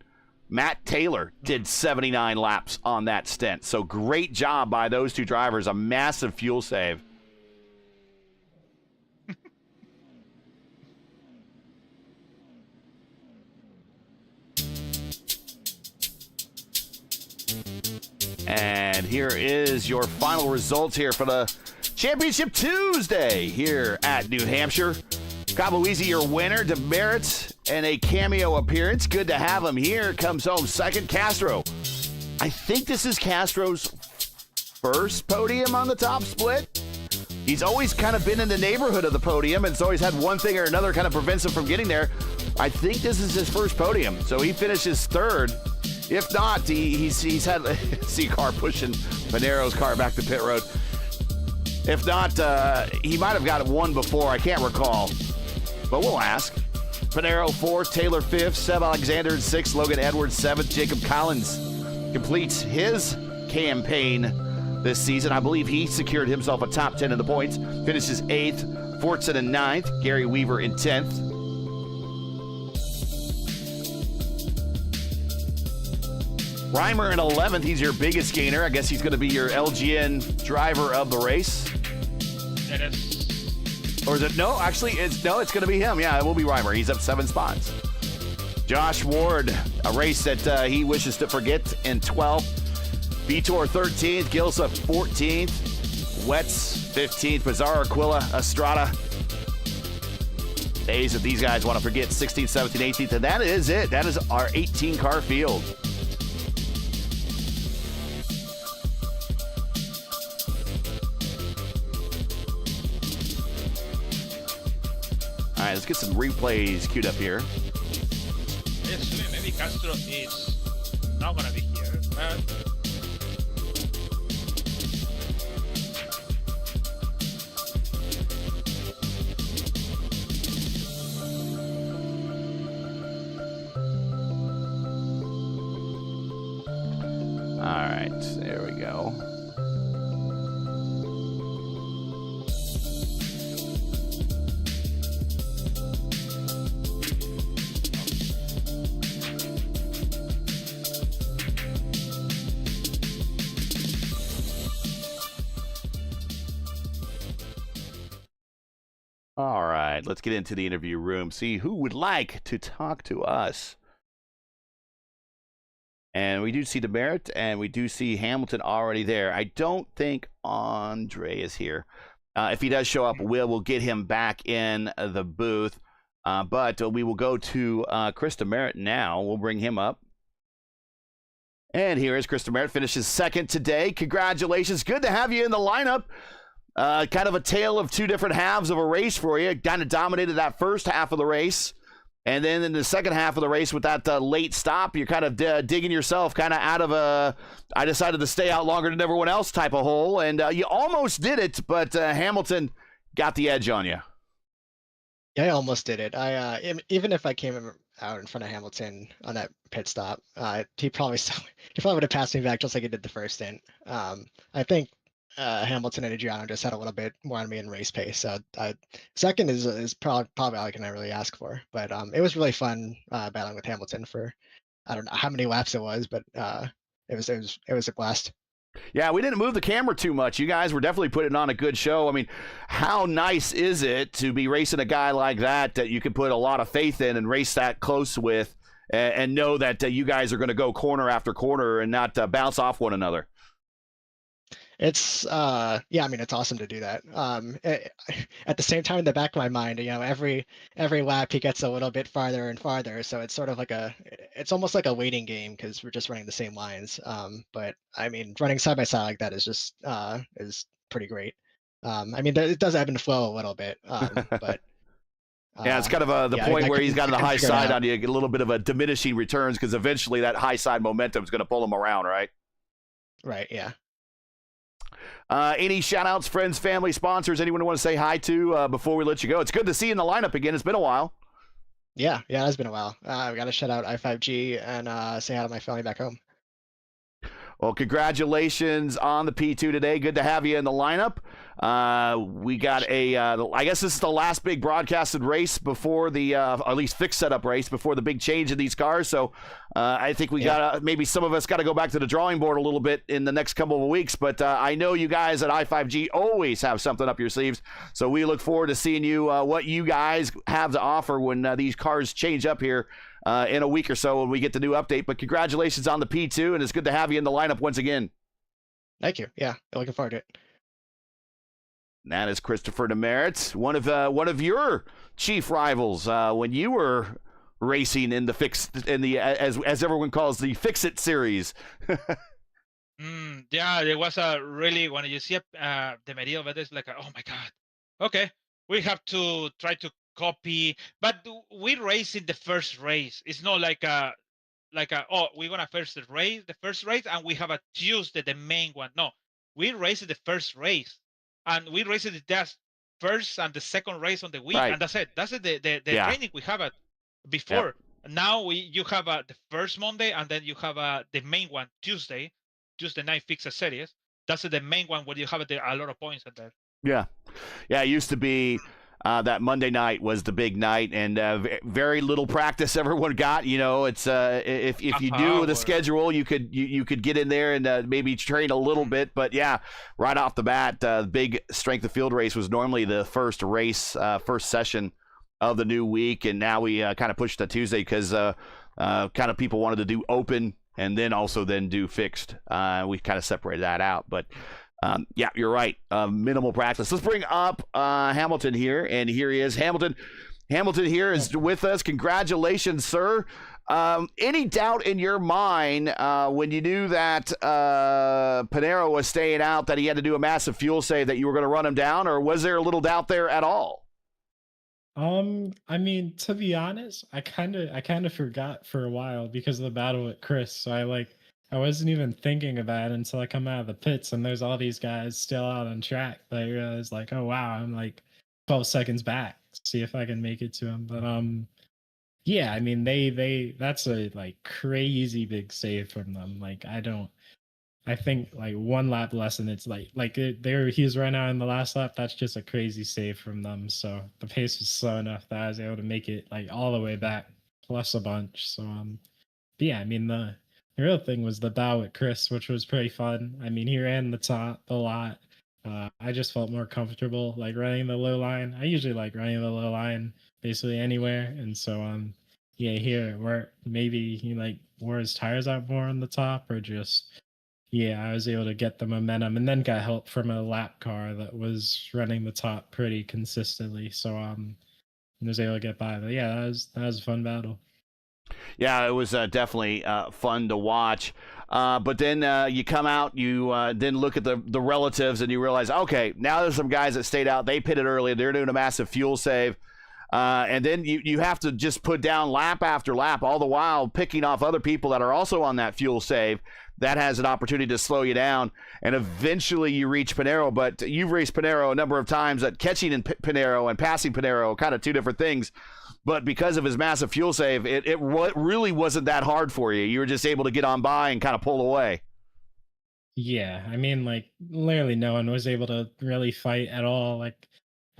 Matt Taylor did 79 laps on that stint. So great job by those two drivers. A massive fuel save. And here is your final results here for the Championship Tuesday here at New Hampshire. Cabo Easy, your winner. Demerit and a cameo appearance. Good to have him here. Comes home second. Castro. I think this is Castro's first podium on the top split. He's always kind of been in the neighborhood of the podium, and it's always had one thing or another kind of prevents him from getting there. I think this is his first podium, so he finishes third. If not, he's had see car pushing Pinero's car back to pit road. If not, he might have got one before. I can't recall, but we'll ask. Pinero 4th, Taylor 5th, Seb Alexander 6th, Logan Edwards 7th, Jacob Collins completes his campaign this season. I believe he secured himself a top 10 in the points. Finishes 8th, Fortson in 9th, Gary Weaver in 10th. Reimer in 11th. He's your biggest gainer. I guess he's going to be your LGN driver of the race. It is. Or is it? No, actually, it's going to be him. Yeah, it will be Reimer. He's up 7 spots. Josh Ward, a race that he wishes to forget, in 12th. Vitor 13th. Gilsa 14th. Wetz 15th. Pizarro, Aquila, Estrada. Days that these guys want to forget, 16th, 17th, 18th. And that is it. That is our 18-car field. All right, let's get some replays queued up here. I assume maybe Castro is not going to be here. All right, there we go. All right, let's get into the interview room, see who would like to talk to us. And we do see Demerit, and we do see Hamilton already there. I don't think Andre is here. If he does show up, we'll get him back in the booth. But we will go to Chris Demerit now. We'll bring him up. And here is Chris Demerit, finishes second today. Congratulations. Good to have you in the lineup. Kind of a tale of two different halves of a race for you. Kind of dominated that first half of the race. And then in the second half of the race with that late stop, you're kind of digging yourself kind of out of a, I decided to stay out longer than everyone else type of hole. And you almost did it, but Hamilton got the edge on you. Yeah, I almost did it. Even if I came out in front of Hamilton on that pit stop, he probably would have passed me back just like he did the first stint. I think Hamilton and Adriano just had a little bit more on me in race pace. So second is probably all I can really ask for. But it was really fun battling with Hamilton for, I don't know how many laps it was, but it was a blast. Yeah, we didn't move the camera too much. You guys were definitely putting on a good show. I mean, how nice is it to be racing a guy like that you can put a lot of faith in and race that close with and know that you guys are going to go corner after corner and not bounce off one another? It's yeah, I mean it's awesome to do that. At the same time, in the back of my mind, every lap he gets a little bit farther and farther, so it's sort of like it's almost like a waiting game because we're just running the same lines. But I mean, running side by side like that is just is pretty great. I mean, it does ebb and flow a little bit, but yeah, it's kind of the point where he's got on the high side on you, get a little bit of a diminishing returns because eventually that high side momentum is going to pull him around, right? Right. Yeah. Any shout-outs, friends, family, sponsors, anyone you want to say hi to before we let you go? It's good to see you in the lineup again. It's been a while. Yeah, it has been a while. I've got to shout out I5G and say hi to my family back home. Well, congratulations on the P2 today. Good to have you in the lineup. We got I guess this is the last big broadcasted race before the, at least fixed setup race before the big change in these cars. So I think we got maybe some of us got to go back to the drawing board a little bit in the next couple of weeks. But I know you guys at I5G always have something up your sleeves. So we look forward to seeing you, what you guys have to offer when these cars change up here in a week or so when we get the new update. But congratulations on the P2, and it's good to have you in the lineup once again. Thank you. Yeah, looking forward to it. That is Christopher Demerit, one of your chief rivals when you were racing in the as everyone calls the Fix-It series. Yeah, there was a really, when you see the Merit of it, it's like, oh my God, okay, we have to try to copy, but we race in the first race. It's not like oh, we're gonna the first race and we have a Tuesday, the main one. No, we race the first race and we race the just first and the second race on the week, right. And that's it. That's the training we have before. Yep. Now you have the first Monday and then you have the main one Tuesday night Fix-It series. That's the main one where you have a lot of points at there. Yeah, it used to be. That Monday night was the big night, and very little practice everyone got. It's if you do the schedule, you could get in there and maybe train a little bit. But yeah, right off the bat, the big strength of field race was normally the first race, first session of the new week, and now we kind of pushed to Tuesday because kind of people wanted to do open and then also do fixed. We kind of separated that out, but. Yeah, you're right. Minimal practice. Let's bring up Hamilton here, and here he is. Hamilton here is with us. Congratulations, sir. Any doubt in your mind when you knew that Pinero was staying out, that he had to do a massive fuel save, that you were going to run him down, or was there a little doubt there at all? I mean, to be honest, I kind of forgot for a while because of the battle with Chris. So I wasn't even thinking of that until I come out of the pits and there's all these guys still out on track. I realized like, oh wow, I'm like 12 seconds back. See if I can make it to him. But yeah, I mean that's a like crazy big save from them. Like I think like one lap less and it's he's right now in the last lap. That's just a crazy save from them. So the pace was slow enough that I was able to make it like all the way back plus a bunch. So but yeah, I mean the real thing was the battle with Chris, which was pretty fun. I mean, he ran the top a lot. I just felt more comfortable like running the low line. I usually like running the low line basically anywhere. And so yeah, here where maybe he like wore his tires out more on the top or just I was able to get the momentum and then got help from a lap car that was running the top pretty consistently. So I was able to get by. But yeah, that was a fun battle. Yeah, it was definitely fun to watch. But then you come out, you then look at the relatives, and you realize, okay, now there's some guys that stayed out. They pitted early. They're doing a massive fuel save. And then you have to just put down lap after lap, all the while picking off other people that are also on that fuel save. That has an opportunity to slow you down. And eventually you reach Pinero. But you've raced Pinero a number of times. That catching in Pinero and passing Pinero, kind of two different things. But because of his massive fuel save, it really wasn't that hard for you. You were just able to get on by and kind of pull away. Yeah, I mean, like, literally no one was able to really fight at all. Like,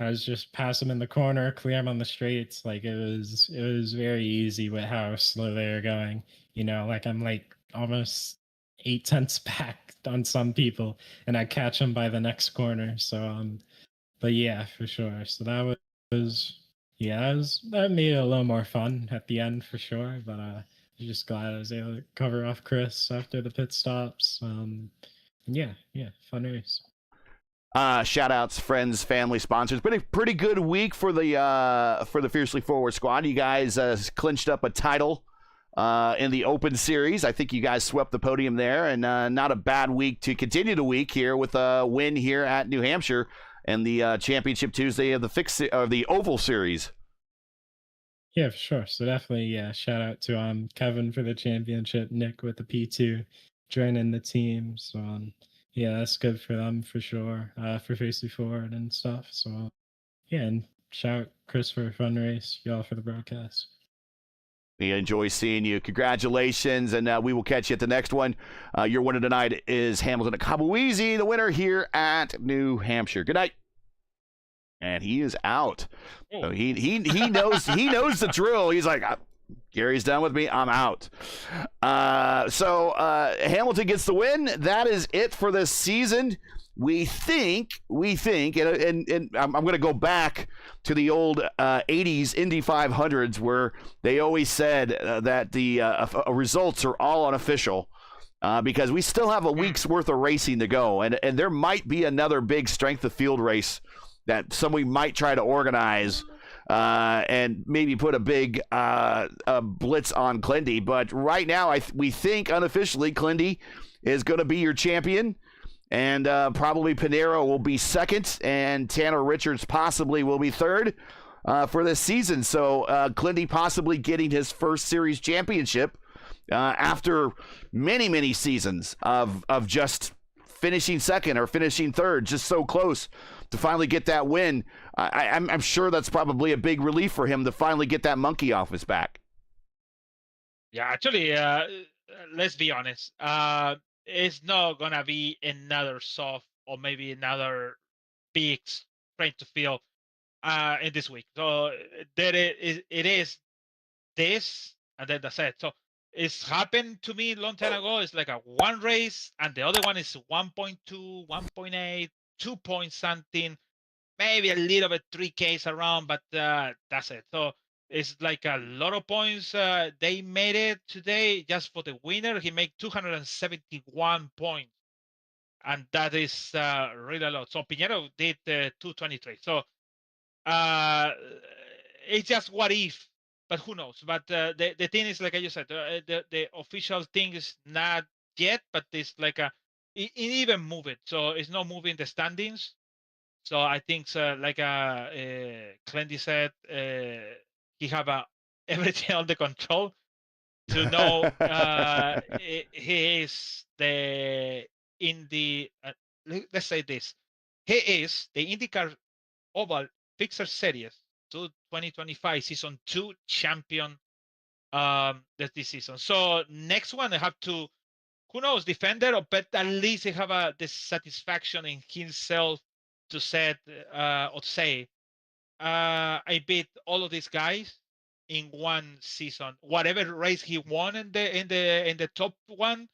I was just pass him in the corner, clear him on the straights. Like, it was very easy with how slow they were going. Like, I'm like almost 8/10 back on some people, and I catch them by the next corner. So but yeah, for sure. So that made it a little more fun at the end for sure. But I'm just glad I was able to cover off Chris after the pit stops. Yeah, fun race. Shout outs, friends, family, sponsors. Been a pretty good week for the Fiercely Forward squad. You guys clinched up a title in the Open Series. I think you guys swept the podium there, and not a bad week to continue the week here with a win here at New Hampshire and the Championship Tuesday of the Oval Series. Yeah, for sure. So definitely, yeah, shout out to Kevin for the championship, Nick with the P2 joining the team. So yeah, that's good for them for sure, for Facey Forward and stuff. So yeah, and shout out Chris for a fun race, y'all for the broadcast. We enjoy seeing you. Congratulations, and we will catch you at the next one. Your winner tonight is Hamilton Akabuizi, the winner here at New Hampshire. Good night. And he is out. So he knows the drill. He's like, Gary's done with me. I'm out. So Hamilton gets the win. That is it for this season. We think, and I'm going to go back to the old 80s Indy 500s where they always said that the results are all unofficial because we still have a week's worth of racing to go. And there might be another big strength of field race that somebody might try to organize and maybe put a big blitz on Clindy. But right now, we think unofficially Clindy is going to be your champion. And probably Pinero will be second, and Tanner Richards possibly will be third for this season. So Clindy possibly getting his first series championship after many, many seasons of just finishing second or finishing third, just so close to finally get that win. I'm sure that's probably a big relief for him to finally get that monkey off his back. Yeah, actually, let's be honest. It's not gonna be another soft or maybe another big strength to feel in this week. So it is this, and then that's it. So it's happened to me a long time ago. It's like a one race, and the other one is 1.2, 1.8, 2 point something, maybe a little bit 3Ks around, but that's it. So it's like a lot of points. They made it today just for the winner. He made 271 points, and that is really a lot. So Pinheiro did 223. So it's just what if, but who knows? But the thing is, like I just said, the official thing is not yet, but it's like it even move it. So it's not moving the standings. So I think, like Clendy said, he have everything under control to know he is the Indy. Let's say this: he is the IndyCar Oval Fixer Series 2025 Season 2 champion this season. So next one, I have to, who knows, defender, but at least he have the satisfaction in himself to say, I beat all of these guys in one season. Whatever race he won in the top one,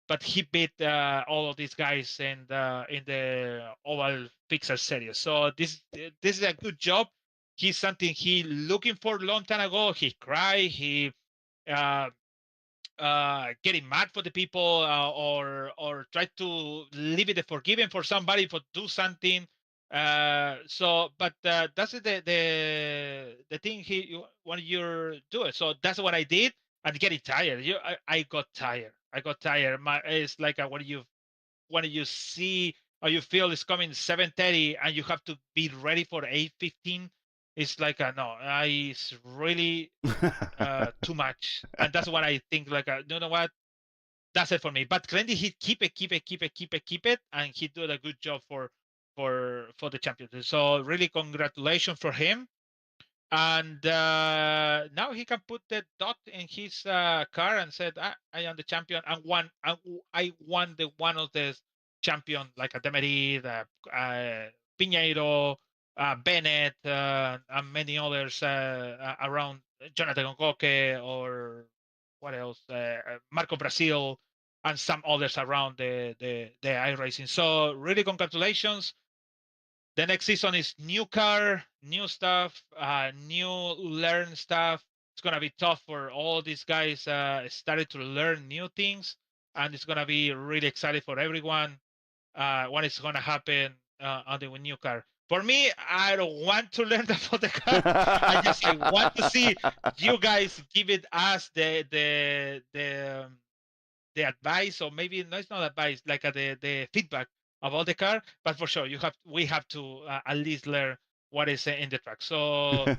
but he beat all of these guys in the Oval Fixer Series. So this is a good job. He's something he looking for a long time ago. He cried. He getting mad for the people or try to leave it forgiven for somebody for do something. But that's the thing when you're doing. So that's what I did. And getting tired. I got tired. It's like when you see or you feel it's coming 7:30 and you have to be ready for 8:15. It's like no, it's really too much, and that's what I think. Like, you know what? That's it for me. But Clendy, he keep it, and he did a good job for the championship. So really, congratulations for him. And now he can put the dot in his car and said, "I am the champion." And I won the one of the champion, like a Demery, Pinheiro, Bennett, and many others around Jonathan Okoke or what else? Marco Brasil. and some others around the iRacing. So really congratulations. The next season is new car, new stuff, new learn stuff. It's gonna be tough for all these guys started to learn new things, and it's gonna be really exciting for everyone when it's gonna happen on the new car. For me, I don't want to learn about the car. I want to see you guys give it us the advice, or maybe no, it's not advice, like the feedback about the car. But for sure, we have to at least learn what is in the track. So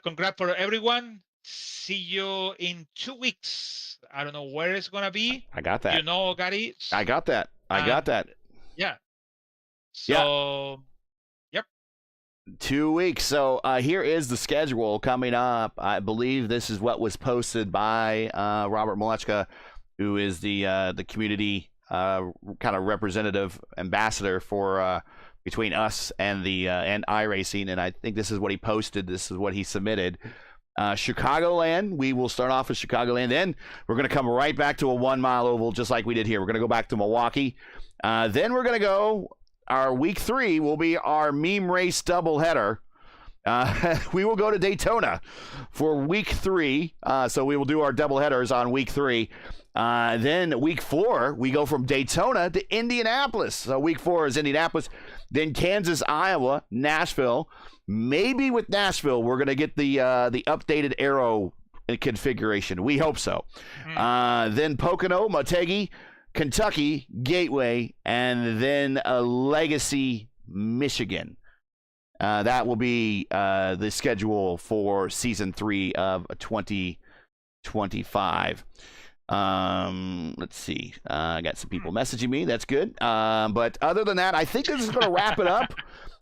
congrats for everyone. See you in 2 weeks. I don't know where it's gonna be. I got that. You know, Gary. I got that. Yeah. So. 2 weeks. So here is the schedule coming up. I believe this is what was posted by Robert Malechka, who is the community kind of representative ambassador for between us and the and iRacing, and I think this is what he posted. This is what he submitted. Chicagoland. We will start off with Chicagoland. Then we're going to come right back to a 1 mile oval, just like we did here. We're going to go back to Milwaukee. Then we're going to go. Our week 3 will be our meme race doubleheader. We will go to Daytona for week 3. So we will do our doubleheaders on week 3. Then week 4, we go from Daytona to Indianapolis. So week 4 is Indianapolis. Then Kansas, Iowa, Nashville. Maybe with Nashville, we're going to get the updated aero configuration. We hope so. Then Pocono, Motegi, Kentucky, Gateway, and then Legacy, Michigan. That will be the schedule for season 3 of 2025. Let's see. I got some people messaging me. That's good. But other than that, I think this is going to wrap it up.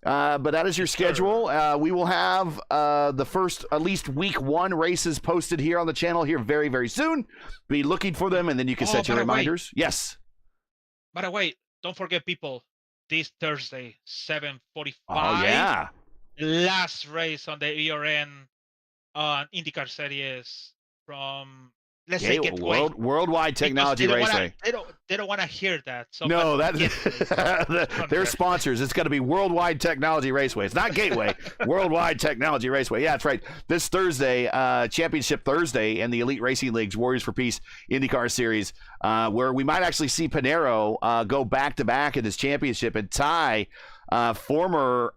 But that is your schedule. We will have the first, at least week 1 races posted here on the channel here very, very soon. Be looking for them, and then you can set your reminders. Yes. By the way, don't forget, people, this Thursday, 7:45. Oh, yeah. Last race on the ERN IndyCar Series from, let's say, Gateway. Worldwide Technology Raceway. They don't want to hear that. So no, they're sponsors. It's going to be Worldwide Technology Raceway. It's not Gateway. Worldwide Technology Raceway. Yeah, that's right. This Thursday, Championship Thursday, and the Elite Racing League's Warriors for Peace IndyCar Series, where we might actually see Pinero go back-to-back in this championship and tie former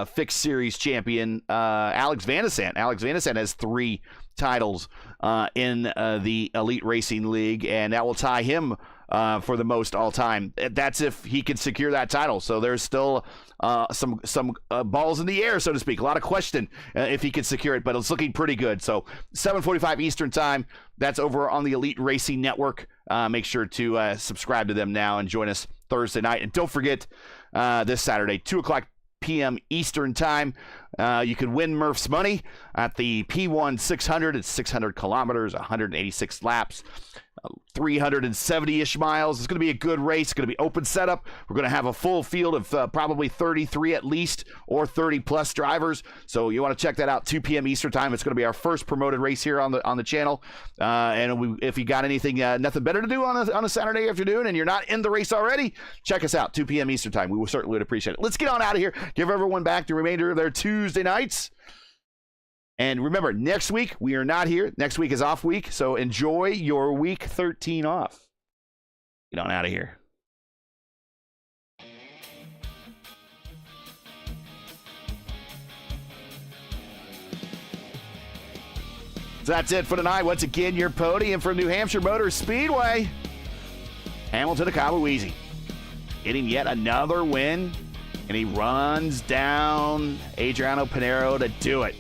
fixed series champion Alex Vanasant. Alex Vanasant has 3 titles in the Elite Racing League, and that will tie him for the most all-time. That's if he can secure that title. So there's still some balls in the air, so to speak. A lot of question if he can secure it, but it's looking pretty good. So 7:45 Eastern Time. That's over on the Elite Racing Network. Make sure to subscribe to them now and join us Thursday night. And don't forget this Saturday, 2:00 p.m. Eastern Time. You can win Murph's money at the P1 600. It's 600 kilometers, 186 laps, 370-ish miles. It's going to be a good race. It's going to be open setup. We're going to have a full field of probably 33 at least, or 30-plus drivers. So you want to check that out, 2 p.m. Eastern Time. It's going to be our first promoted race here on the channel. If you got anything, nothing better to do on a Saturday afternoon and you're not in the race already, check us out, 2 p.m. Eastern Time. We will certainly would appreciate it. Let's get on out of here. Give everyone back the remainder of their Tuesday nights. And remember, next week, we are not here. Next week is off week, so enjoy your week 13 off. Get on out of here. So that's it for tonight. Once again, your podium from New Hampshire Motor Speedway. Hamilton to Cowaweezy, getting yet another win, and he runs down Adriano Pinero to do it.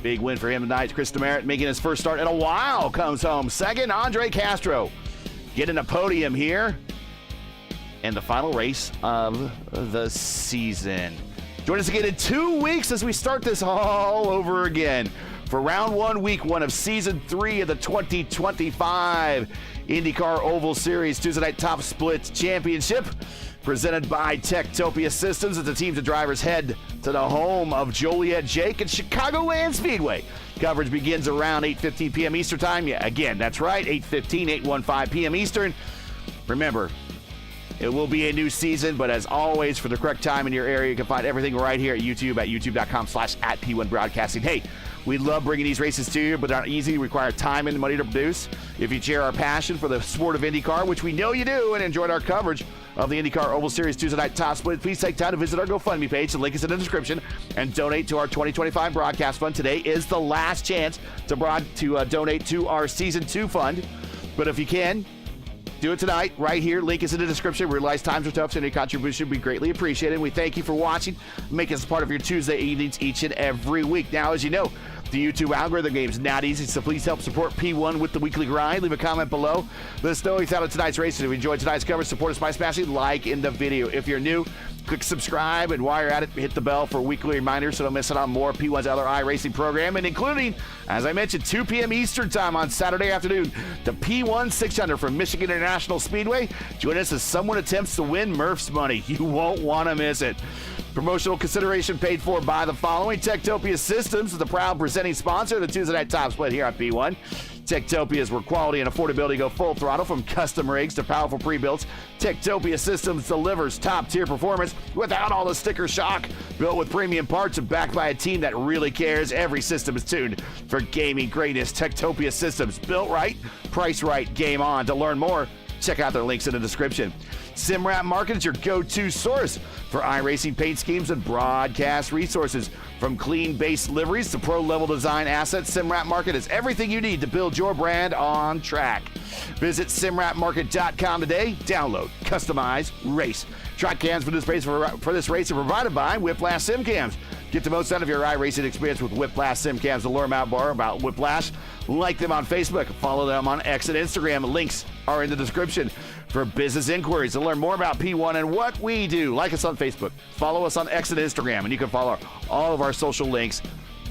Big win for him tonight. Chris Demerit making his first start in a while comes home. Second, Andre Castro getting a podium here in the final race of the season. Join us again in 2 weeks as we start this all over again for round 1, week 1 of season 3 of the 2025 IndyCar Oval Series Tuesday Night Top Split Championship, presented by Topia Systems, as the teams and drivers head to the home of Joliet Jake at Chicagoland Speedway. Coverage begins around 8:15 p.m. Eastern Time. Yeah, again, that's right, 8:15, 8:15 p.m. Eastern. Remember, it will be a new season, but as always, for the correct time in your area, you can find everything right here at YouTube at youtube.com/@P1 Broadcasting. Hey, we love bringing these races to you, but they're not easy, require time and money to produce. If you share our passion for the sport of IndyCar, which we know you do, and enjoyed our coverage of the IndyCar Oval Series Tuesday night top split, please take time to visit our GoFundMe page. The link is in the description, and donate to our 2025 broadcast fund. Today is the last chance to donate to our Season 2 fund, but if you can, do it tonight, right here. Link is in the description. We realize times are tough, so any contribution would be greatly appreciated. We thank you for watching. Make us a part of your Tuesday evenings each and every week. Now, as you know, the YouTube algorithm game is not easy, so please help support P1 with the weekly grind. Leave a comment below. Let us know you thought of tonight's race. If you enjoyed tonight's coverage, support us by smashing like in the video. If you're new, click subscribe, and while you're at it, hit the bell for weekly reminders so don't miss out on more P1's other iRacing program, and including, as I mentioned, 2 p.m. Eastern Time on Saturday afternoon, the P1 600 from Michigan International Speedway. Join us as someone attempts to win Murph's money. You won't want to miss it. Promotional consideration paid for by the following. Topia Systems is the proud presenting sponsor of the Tuesday Night Top Split here on P1. Topia is where quality and affordability go full throttle, from custom rigs to powerful pre-builts. Topia Systems delivers top-tier performance without all the sticker shock. Built with premium parts and backed by a team that really cares. Every system is tuned for gaming greatness. Topia Systems, built right, priced right, game on. To learn more, check out their links in the description. SimWrap Market is your go-to source for iRacing paint schemes and broadcast resources. From clean base liveries to pro-level design assets, SimWrap Market is everything you need to build your brand on track. Visit simwrapmarket.com today. Download, customize, race. Track cams for this race are provided by Whiplash Sim Cams. Get the most out of your iRacing experience with Whiplash Sim Cams. To learn more about Whiplash, like them on Facebook, follow them on X and Instagram. Links are in the description. For business inquiries, to learn more about P1 and what we do, like us on Facebook, follow us on X and Instagram, and you can follow all of our social links.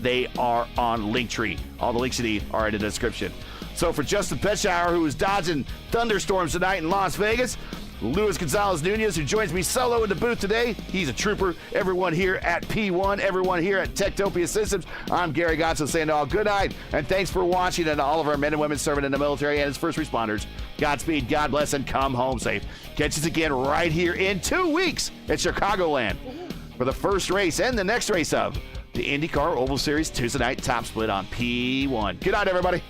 They are on Linktree. All the links you need are in the description. So for Justin Petshire, who is dodging thunderstorms tonight in Las Vegas, Luis Gonzalez Nunez, who joins me solo in the booth today. He's a trooper. Everyone here at P1, everyone here at Topia Systems, I'm Gary Gotzo saying all good night, and thanks for watching, and to all of our men and women serving in the military and as first responders, Godspeed, God bless, and come home safe. Catch us again right here in 2 weeks at Chicagoland for the first race and the next race of the IndyCar Oval Series Tuesday Night Top Split on P1. Good night, everybody.